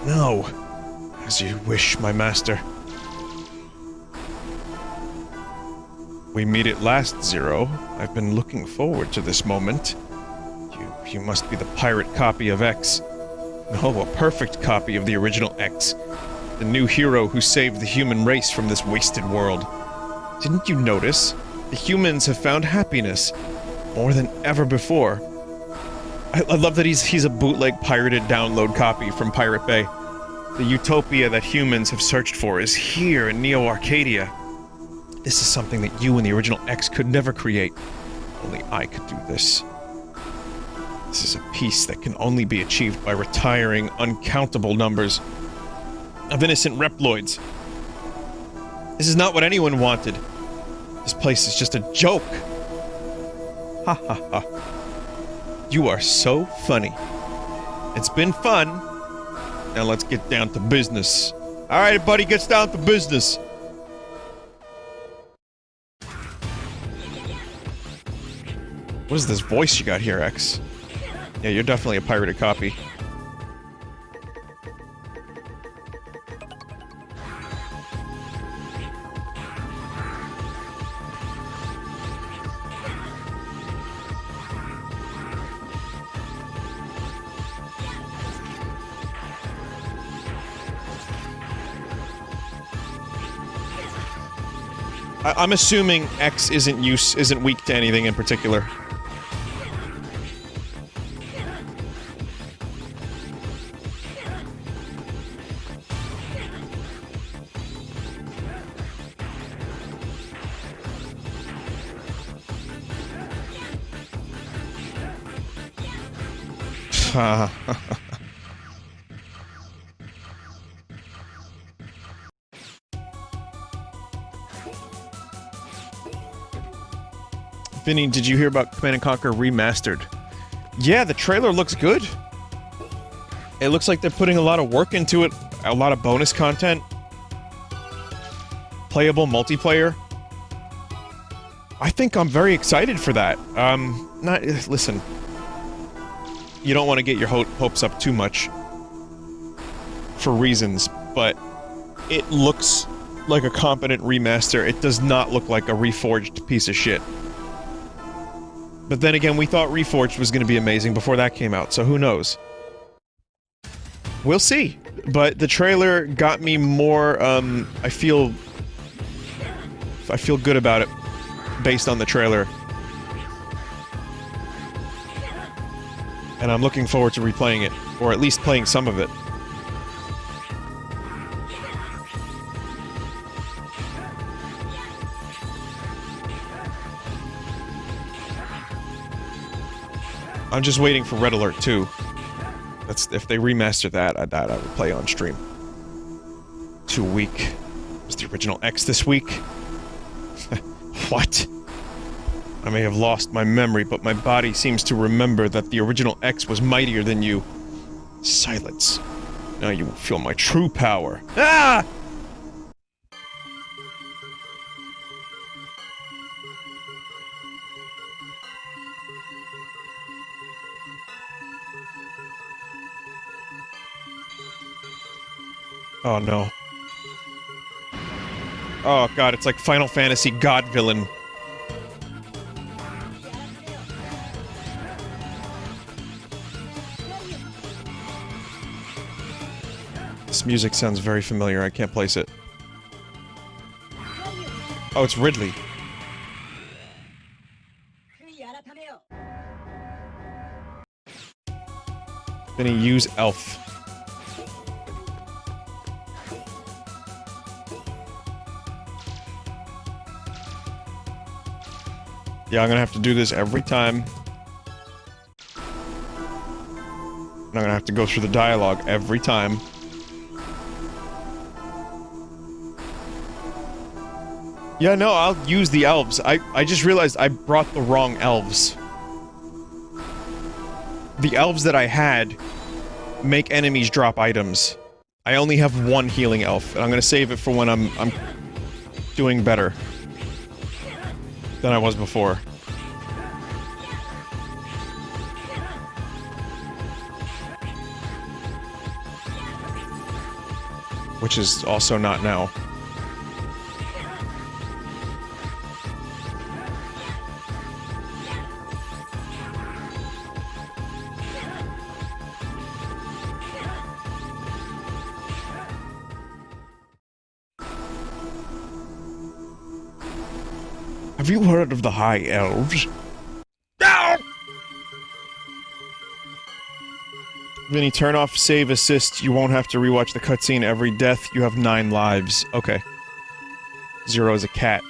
No. As you wish, my master. We meet at last, Zero. I've been looking forward to this moment. You must be the pirate copy of X. No, a perfect copy of the original X. The new hero who saved the human race from this wasted world. Didn't you notice? The humans have found happiness. More than ever before. I love that he's a bootleg pirated download copy from Pirate Bay. The utopia that humans have searched for is here in Neo Arcadia. This is something that you and the original X could never create. Only I could do this. This is a peace that can only be achieved by retiring uncountable numbers of innocent Reploids. This is not what anyone wanted. This place is just a joke. Ha ha ha. You are so funny. It's been fun. Now let's get down to business. Alright, buddy, gets down to business. What is this voice you got here, X? Yeah, you're definitely a pirated copy. I'm assuming X isn't weak to anything in particular. Vinny, did you hear about Command & Conquer Remastered? Yeah, the trailer looks good. It looks like they're putting a lot of work into it, a lot of bonus content. Playable multiplayer. I think I'm very excited for that. Listen. You don't want to get your hopes up too much. For reasons, but it looks like a competent remaster. It does not look like a reforged piece of shit. But then again, we thought Reforged was going to be amazing before that came out, so who knows? We'll see. But the trailer got me more, I feel good about it based on the trailer. And I'm looking forward to replaying it, or at least playing some of it. I'm just waiting for Red Alert 2. That's if they remaster that, I would play on stream. Too weak. Was the original X this week? What? I may have lost my memory, but my body seems to remember that the original X was mightier than you. Silence. Now you will feel my true power. Ah! Oh no. Oh god, it's like Final Fantasy God Villain. This music sounds very familiar, I can't place it. Oh, it's Ridley. Vinny, use Elf. Yeah, I'm gonna have to do this every time. And I'm gonna have to go through the dialogue every time. Yeah, no, I'll use the elves. I just realized I brought the wrong elves. The elves that I had make enemies drop items. I only have one healing elf, and I'm gonna save it for when I'm doing better than I was before. Which is also not now. Have you heard of the High Elves? No! Vinny, turn off save assist. You won't have to rewatch the cutscene every death. You have 9 lives. Okay. 0 is a cat.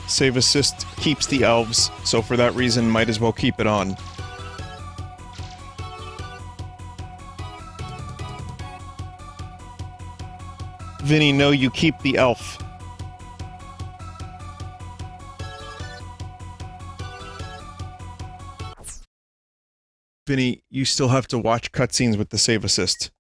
Save assist keeps the elves, so for that reason, might as well keep it on. Vinny, no, you keep the elf. Vinny, you still have to watch cutscenes with the save assist.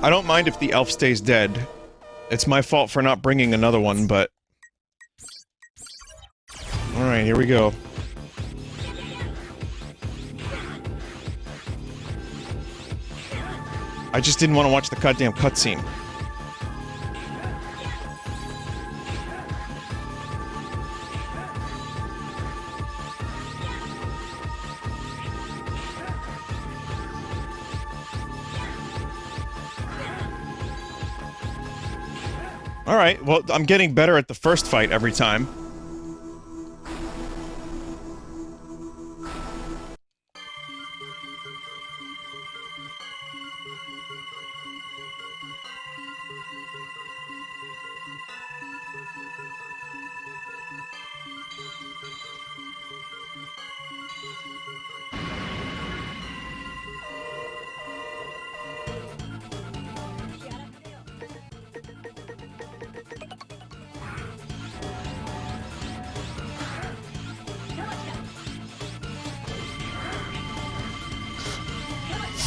I don't mind if the elf stays dead. It's my fault for not bringing another one, but... Alright, here we go. I just didn't want to watch the goddamn cutscene. Alright, well, I'm getting better at the first fight every time.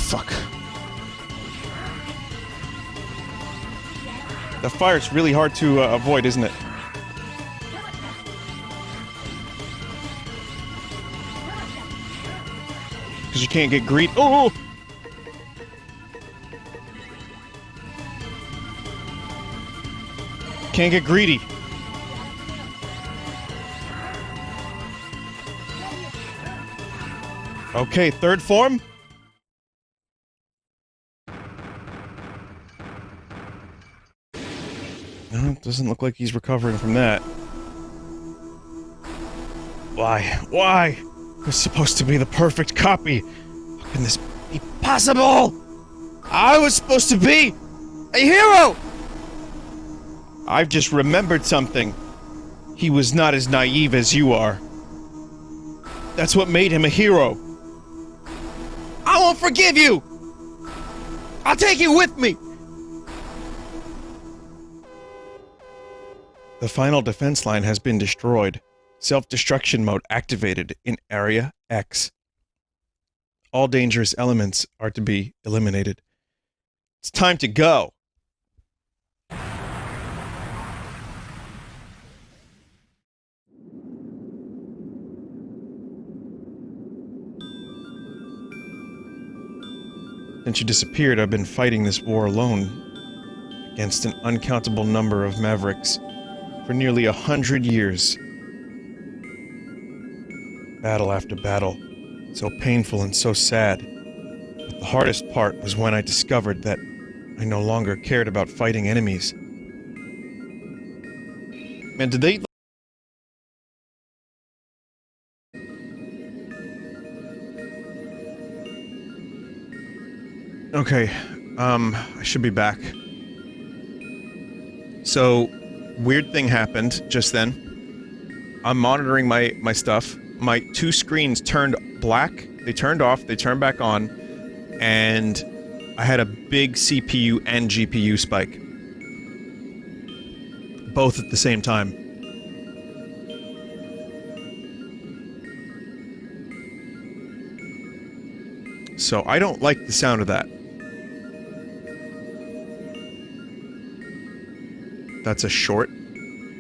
Fuck. The fire's really hard to avoid, isn't it? Because you can't get greedy. Oh! Can't get greedy. Okay, third form? No, it doesn't look like he's recovering from that. Why? Why? It was supposed to be the perfect copy. How can this be possible? I was supposed to be a hero! I've just remembered something. He was not as naive as you are. That's what made him a hero. I won't forgive you! I'll take you with me! The final defense line has been destroyed. Self-destruction mode activated in Area X. All dangerous elements are to be eliminated. It's time to go! Since you disappeared, I've been fighting this war alone against an uncountable number of mavericks for nearly 100 years. Battle after battle, so painful and so sad. But the hardest part was when I discovered that I no longer cared about fighting enemies. Man, did they... Okay, I should be back. So, weird thing happened just then. I'm monitoring my stuff. My two screens turned black. They turned off, they turned back on, and I had a big CPU and GPU spike. Both at the same time. So, I don't like the sound of that. That's a short.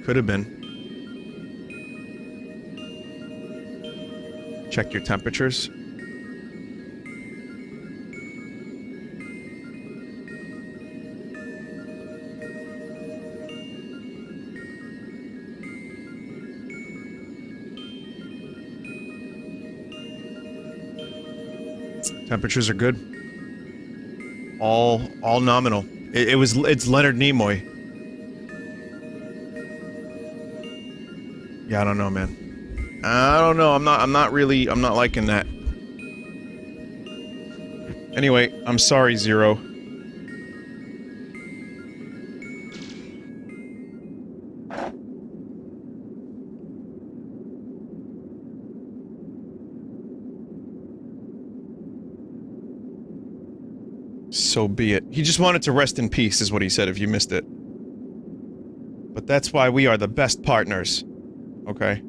Could have been. Check your temperatures. Temperatures are good. All nominal. It's Leonard Nimoy. Yeah, I don't know, man. I don't know. I'm not liking that. Anyway, I'm sorry, Zero. So be it. He just wanted to rest in peace, is what he said if you missed it. But that's why we are the best partners. Okay.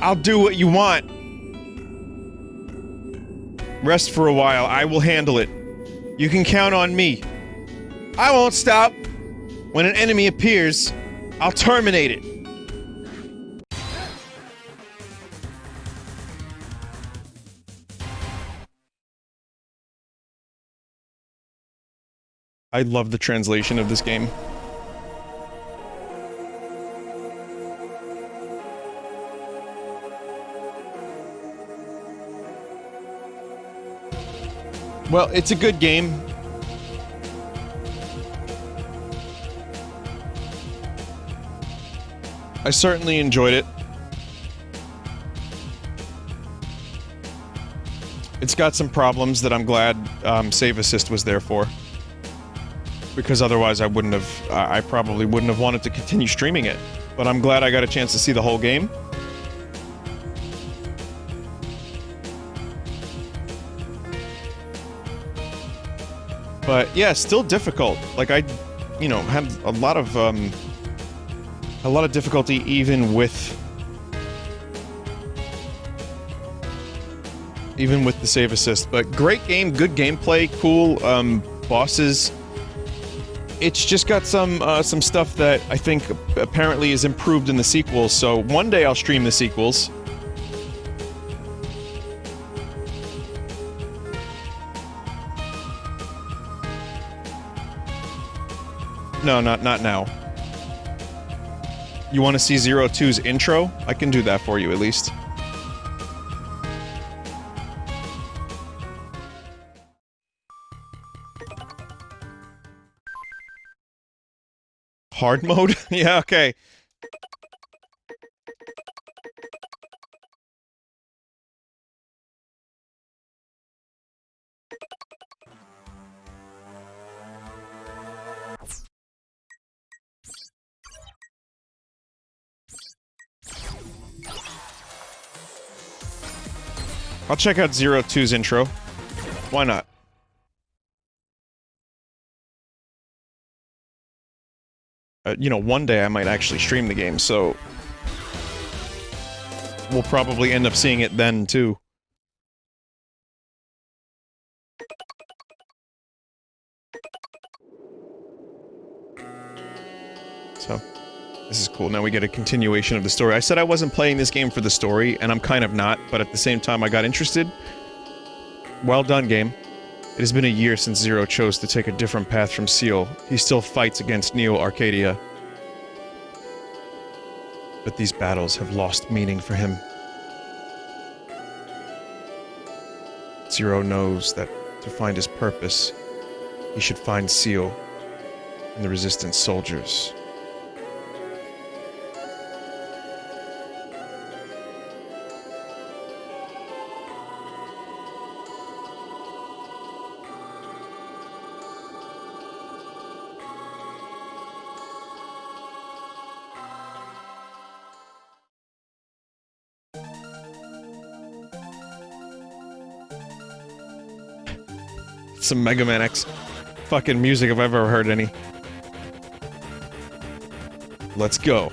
I'll do what you want. Rest for a while. I will handle it. You can count on me. I won't stop. When an enemy appears, I'll terminate it. I love the translation of this game. Well, it's a good game. I certainly enjoyed it. It's got some problems that I'm glad Save Assist was there for. Because otherwise I probably wouldn't have wanted to continue streaming it. But I'm glad I got a chance to see the whole game. But yeah, still difficult. Like I, had a lot of difficulty even with the save assist. But great game, good gameplay, cool bosses. It's just got some stuff that I think apparently is improved in the sequels. So one day I'll stream the sequels. No, not now. You want to see 02's intro? I can do that for you, at least. Hard mode? Yeah, okay. I'll check out 02's intro. Why not? One day I might actually stream the game, so... we'll probably end up seeing it then, too. So, this is cool. Now we get a continuation of the story. I said I wasn't playing this game for the story, and I'm kind of not, but at the same time I got interested. Well done, game. It has been a year since Zero chose to take a different path from Seal. He still fights against Neo Arcadia. But these battles have lost meaning for him. Zero knows that to find his purpose, he should find Seal and the Resistance soldiers. Some Mega Man X fucking music if I've ever heard any. Let's go.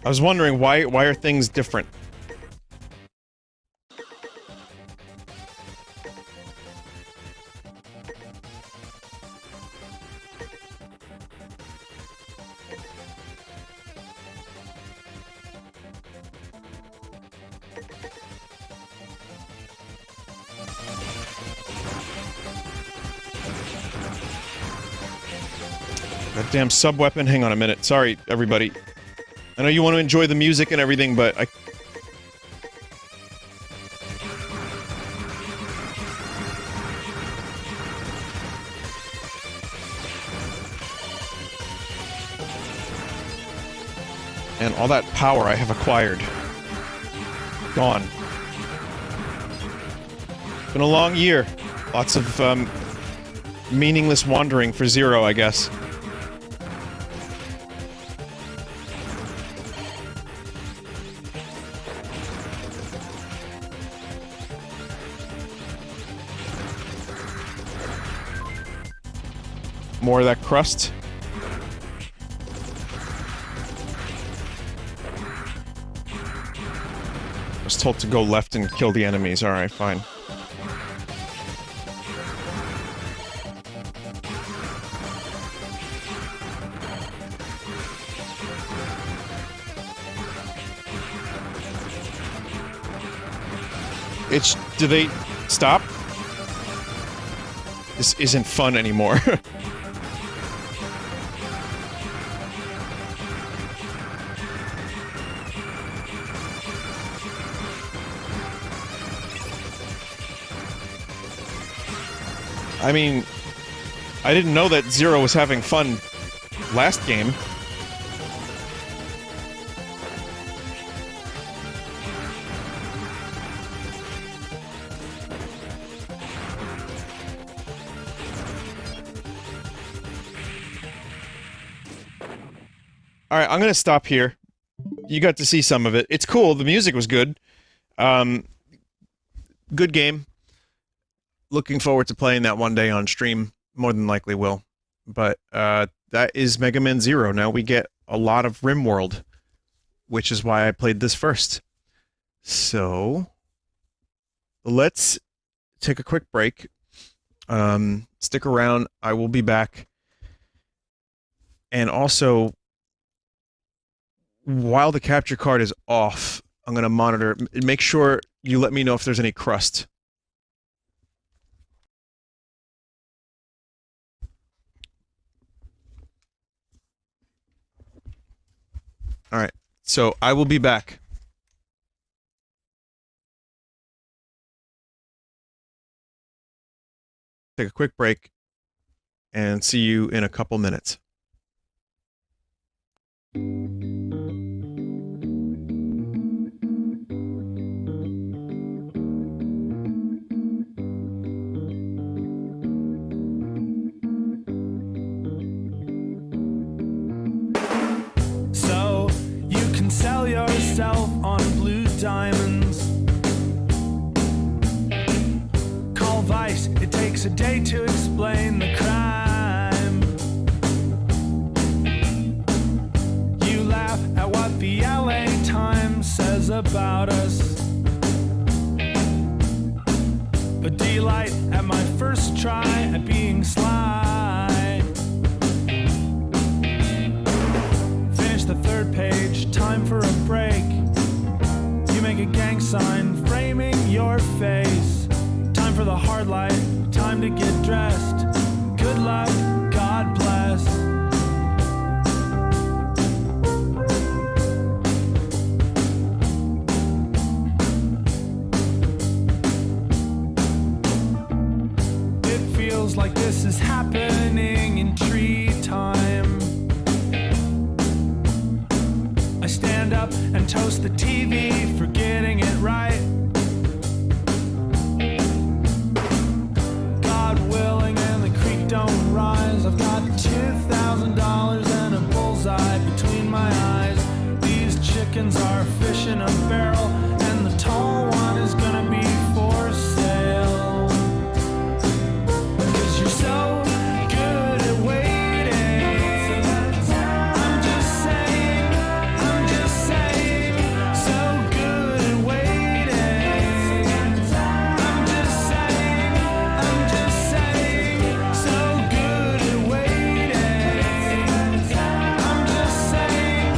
I was wondering why are things different? That damn sub-weapon. Hang on a minute. Sorry, everybody. I know you want to enjoy the music and everything, but I... And all that power I have acquired. Gone. Been a long year. Lots of, meaningless wandering for Zero, I guess. More of that crust. I was told to go left and kill the enemies. Alright, fine. Do they stop? This isn't fun anymore. I mean, I didn't know that Zero was having fun last game. Alright, I'm gonna stop here. You got to see some of it. It's cool, the music was good. Good game. Looking forward to playing that one day on stream. More than likely will. But, that is Mega Man Zero. Now we get a lot of RimWorld, which is why I played this first. So, let's take a quick break. Stick around. I will be back. And also, while the capture card is off, I'm going to monitor. Make sure you let me know if there's any crust. Alright, so I will be back. Take a quick break, and see you in a couple minutes. So you can sell yourself on blue diamonds. Call Vice, it takes a day to explain the crime. You laugh at what the LA Times says about us, but delight at my first try at being sly. Finish the third page, time for a break. You make a gang sign framing your face. Time for the hard light, time to get dressed. Good luck, God bless. It feels like this is happening in tree time. I stand up and toast the TV for getting it right. God willing and the creek don't rise. I've got $2,000 and a bullseye between my eyes. These chickens are fish in a barrel, and the tall one is gonna be for sale. 'Cause you're so good at waiting. I'm just saying, so good at waiting. I'm just saying, so good at waiting. I'm just saying,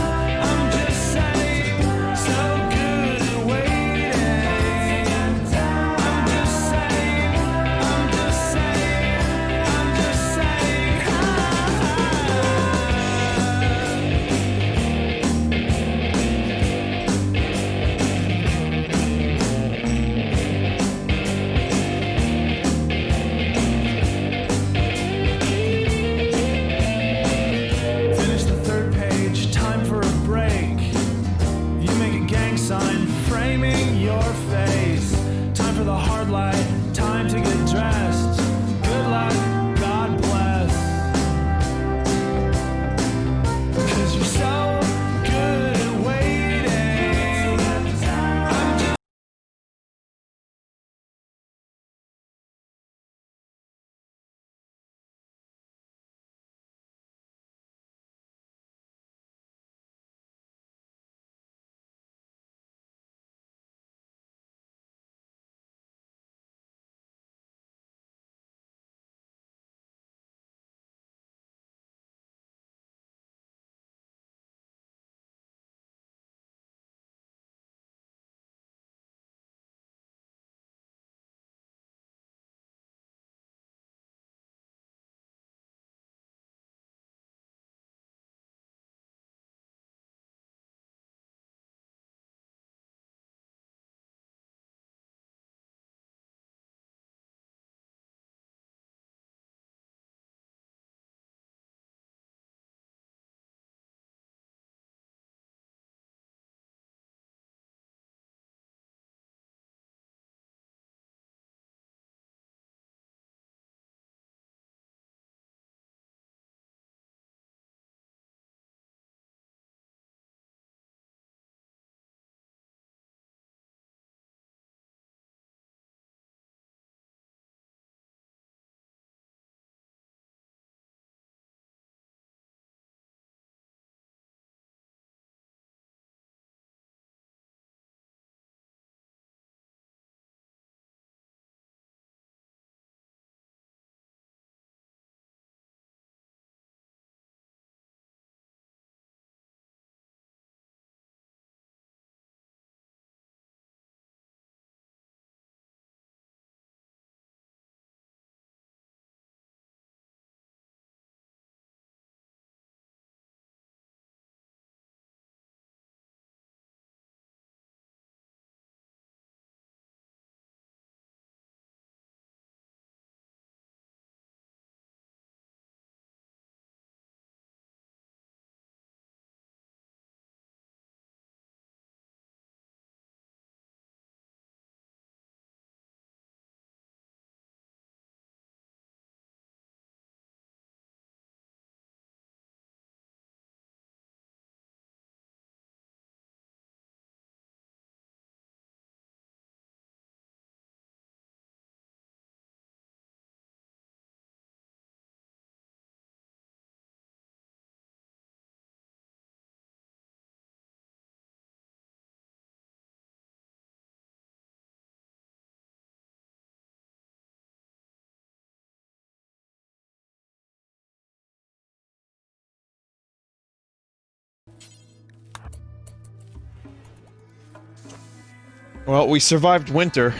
Well, we survived winter,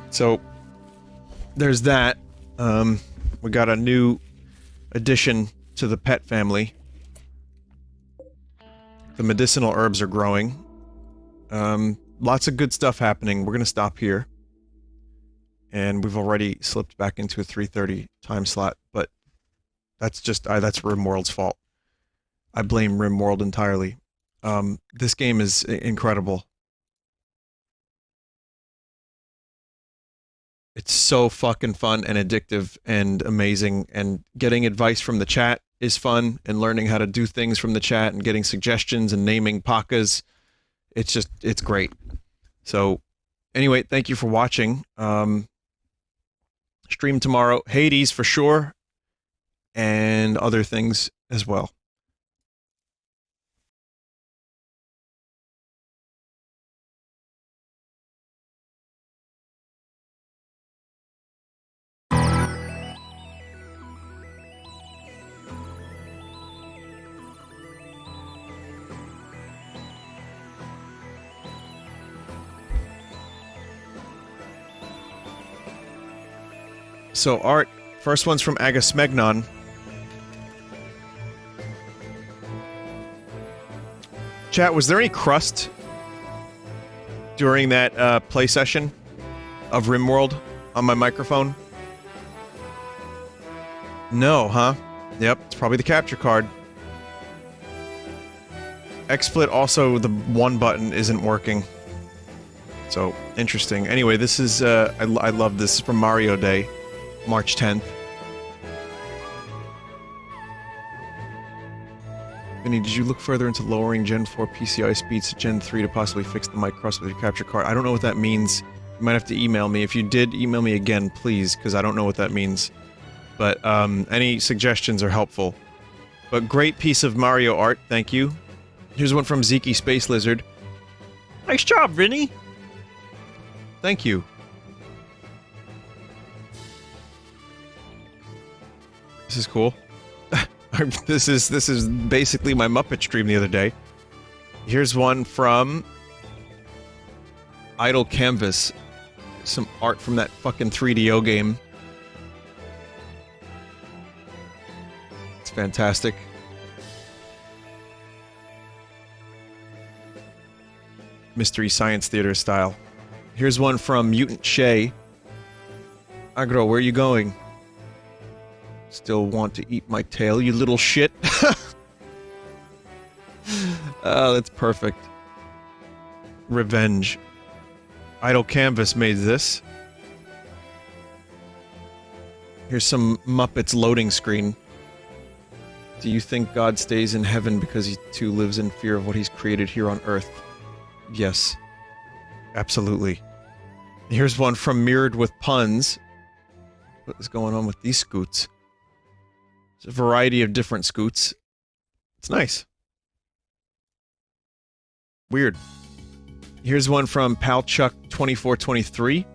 so there's that. We got a new addition to the pet family. The medicinal herbs are growing. Lots of good stuff happening. We're gonna stop here. And we've already slipped back into a 3:30 time slot, but that's just, that's RimWorld's fault. I blame RimWorld entirely. This game is incredible. It's so fucking fun and addictive and amazing, and getting advice from the chat is fun, and learning how to do things from the chat and getting suggestions and naming pakas. It's just, it's great. So, anyway, thank you for watching. Stream tomorrow, Hades for sure, and other things as well. So, Art, first one's from Agasmegnon. Chat, was there any crust during that play session of RimWorld on my microphone? No, huh? Yep, it's probably the capture card. XSplit also, the one button isn't working. So, interesting. Anyway, this is, I love this. This is from Mario Day. March 10th. Vinny, did you look further into lowering Gen 4 PCI speeds to Gen 3 to possibly fix the mic crust with your capture card? I don't know what that means. You might have to email me. If you did, email me again, please, because I don't know what that means. But, any suggestions are helpful. But great piece of Mario art, thank you. Here's one from Zeke Space Lizard. Nice job, Vinny. Thank you. This is cool. This is basically my Muppet stream the other day. Here's one from Idle Canvas. Some art from that fucking 3DO game. It's fantastic. Mystery Science Theater style. Here's one from Mutant Shay. Agro, where are you going? Still want to eat my tail, you little shit. Oh, that's perfect. Revenge. Idle Canvas made this. Here's some Muppets loading screen. Do you think God stays in heaven because he too lives in fear of what he's created here on Earth? Yes. Absolutely. Here's one from Mirrored with Puns. What is going on with these scoots? There's a variety of different scoots. It's nice. Weird. Here's one from Palchuck2423.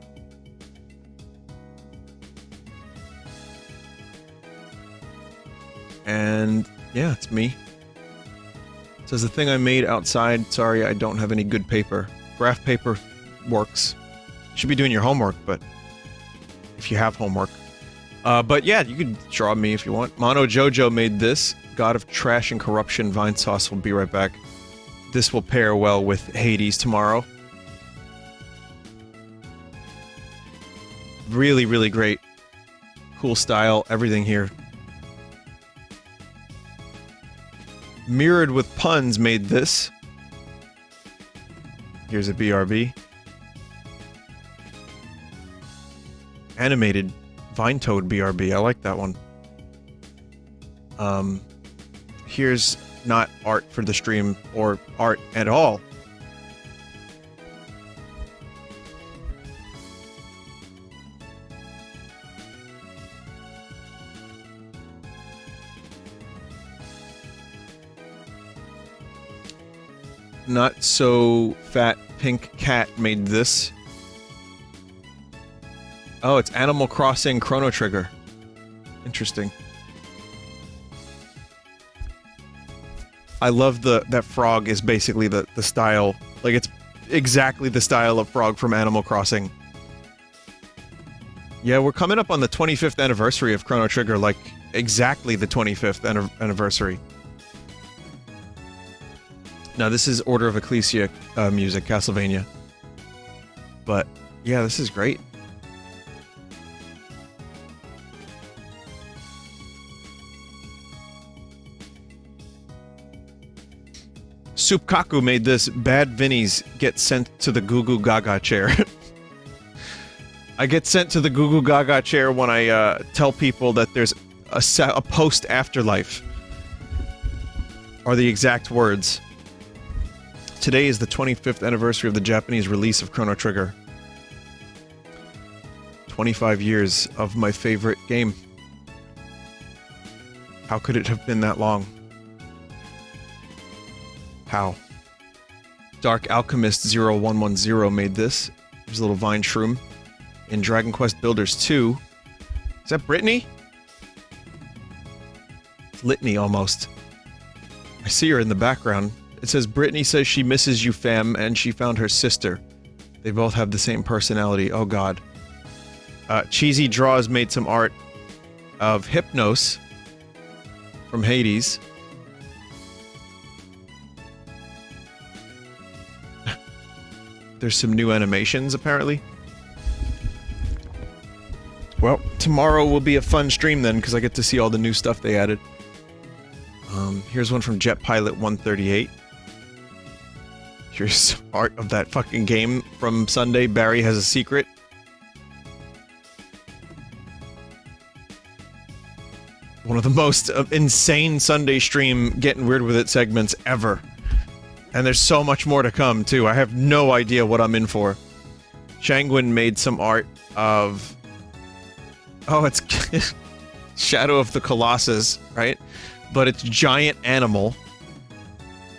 And yeah, it's me. It says the thing I made outside, sorry I don't have any good paper. Graph paper works. You should be doing your homework, but if you have homework. But yeah, you can draw me if you want. Mono Jojo made this. God of Trash and Corruption. Vinesauce will be right back. This will pair well with Hades tomorrow. Really, really great. Cool style, everything here. Mirrored with Puns made this. Here's a BRB. Animated Vinetoad BRB, I like that one. Here's not art for the stream, or art at all. Not so fat pink cat made this. Oh, it's Animal Crossing Chrono Trigger. Interesting. I love that frog is basically the style. Like, it's exactly the style of frog from Animal Crossing. Yeah, we're coming up on the 25th anniversary of Chrono Trigger, like, exactly the 25th anniversary. Now, this is Order of Ecclesia music, Castlevania. But, yeah, this is great. Supkaku made this. Bad Vinny's get sent to the Goo Goo Gaga chair. I get sent to the Goo Goo Gaga chair when I tell people that there's a post-afterlife. Are the exact words. Today is the 25th anniversary of the Japanese release of Chrono Trigger. 25 years of my favorite game. How could it have been that long? How? Dark Alchemist 0110 made this. There's a little vine shroom. In Dragon Quest Builders 2. Is that Brittany? It's Litany, almost. I see her in the background. It says, Brittany says she misses you, fam, and she found her sister. They both have the same personality. Oh, God. Cheesy Draws made some art of Hypnos from Hades. There's some new animations, apparently. Well, tomorrow will be a fun stream then, because I get to see all the new stuff they added. Here's one from Jet Pilot 138. Here's art of that fucking game from Sunday. Barry Has a Secret. One of the most insane Sunday stream getting weird with it segments ever. And there's so much more to come, too. I have no idea what I'm in for. Shangwin made some art of... Oh, it's Shadow of the Colossus, right? But it's Giant Animal.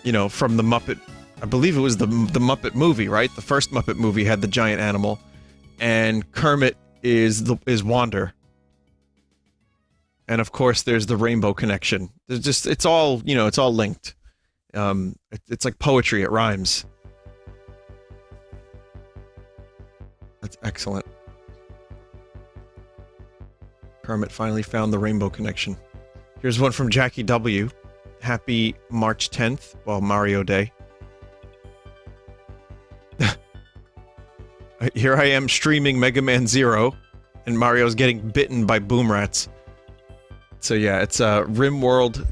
You know, from the Muppet... I believe it was the Muppet movie, right? The first Muppet movie had the giant animal. And Kermit is Wander. And of course, there's the Rainbow Connection. There's just... It's all, you know, it's all linked. It's like poetry, it rhymes. That's excellent. Kermit finally found the Rainbow Connection. Here's one from Jackie W. Happy March 10th, well, Mario Day. Here I am streaming Mega Man Zero, and Mario's getting bitten by boom rats. So yeah, it's RimWorld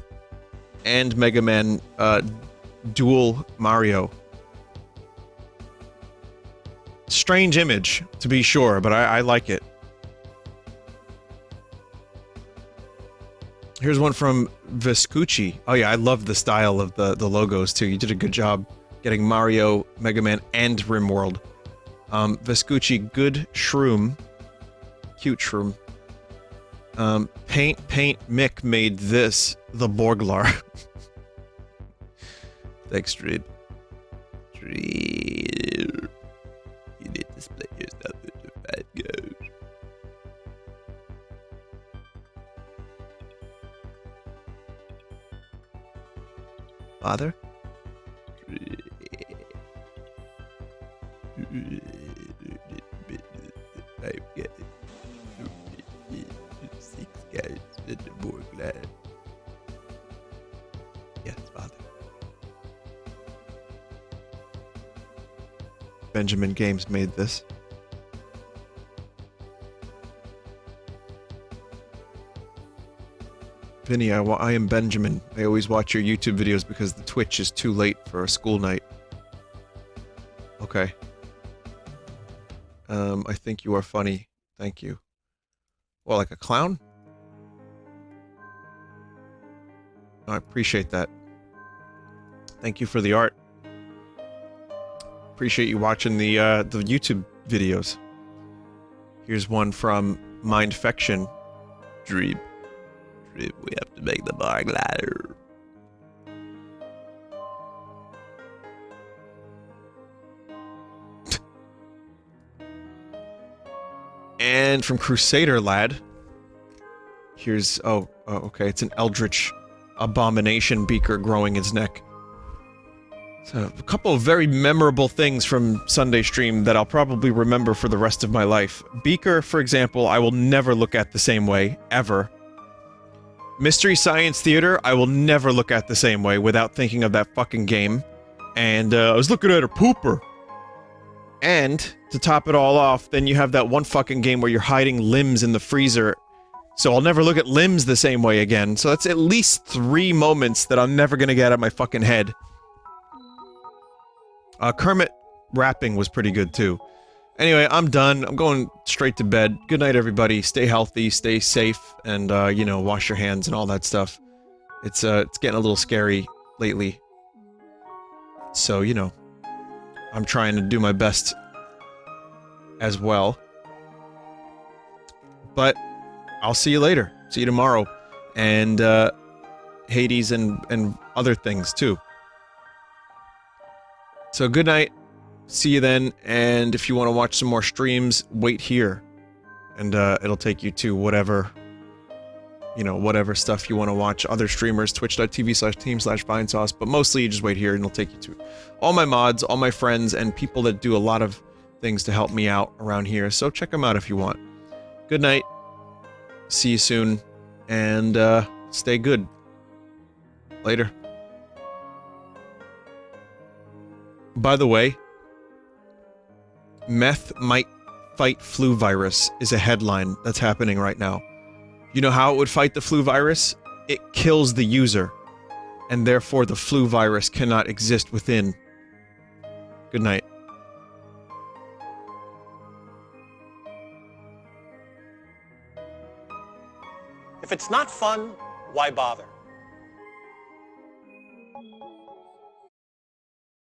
and Mega Man dual Mario. Strange image, to be sure, but I like it. Here's one from Vespucci. Oh yeah, I love the style of the logos too. You did a good job getting Mario, Mega Man, and RimWorld. Vespucci, good shroom. Cute shroom. Paint Mick made this, the Borglar. Thanks, Dreed. Dreed. You need to split yourself into 5 goes. Father? Yes, Father. Benjamin Games made this. Vinny, I am Benjamin. I always watch your YouTube videos because the Twitch is too late for a school night. Okay. I think you are funny. Thank you. Well, like a clown? I appreciate that. Thank you for the art. Appreciate you watching the YouTube videos. Here's one from Mindfection. Dream. We have to make the bar glider. And from Crusader Lad. Here's... Oh, okay. It's an Eldritch Abomination beaker growing its neck. So, a couple of very memorable things from Sunday stream that I'll probably remember for the rest of my life. Beaker, for example, I will never look at the same way, ever. Mystery Science Theater, I will never look at the same way without thinking of that fucking game. And, I was looking at her pooper. And, to top it all off, then you have that one fucking game where you're hiding limbs in the freezer. So I'll never look at limbs the same way again. So that's at least 3 moments that I'm never gonna get out of my fucking head. Kermit rapping was pretty good too. Anyway, I'm done. I'm going straight to bed. Good night, everybody. Stay healthy, stay safe, and, you know, wash your hands and all that stuff. It's getting a little scary lately. So, you know, I'm trying to do my best as well. But I'll see you later. See you tomorrow. And, Hades and other things too. So good night, see you then, and if you want to watch some more streams, wait here, and it'll take you to whatever, you know, whatever stuff you want to watch, other streamers, twitch.tv/team/Vinesauce, but mostly you just wait here and it'll take you to all my mods, all my friends, and people that do a lot of things to help me out around here, so check them out if you want. Good night, see you soon, and stay good. Later. By the way, meth might fight flu virus is a headline that's happening right now. You know how it would fight the flu virus? It kills the user, and therefore the flu virus cannot exist within. Good night. If it's not fun, why bother?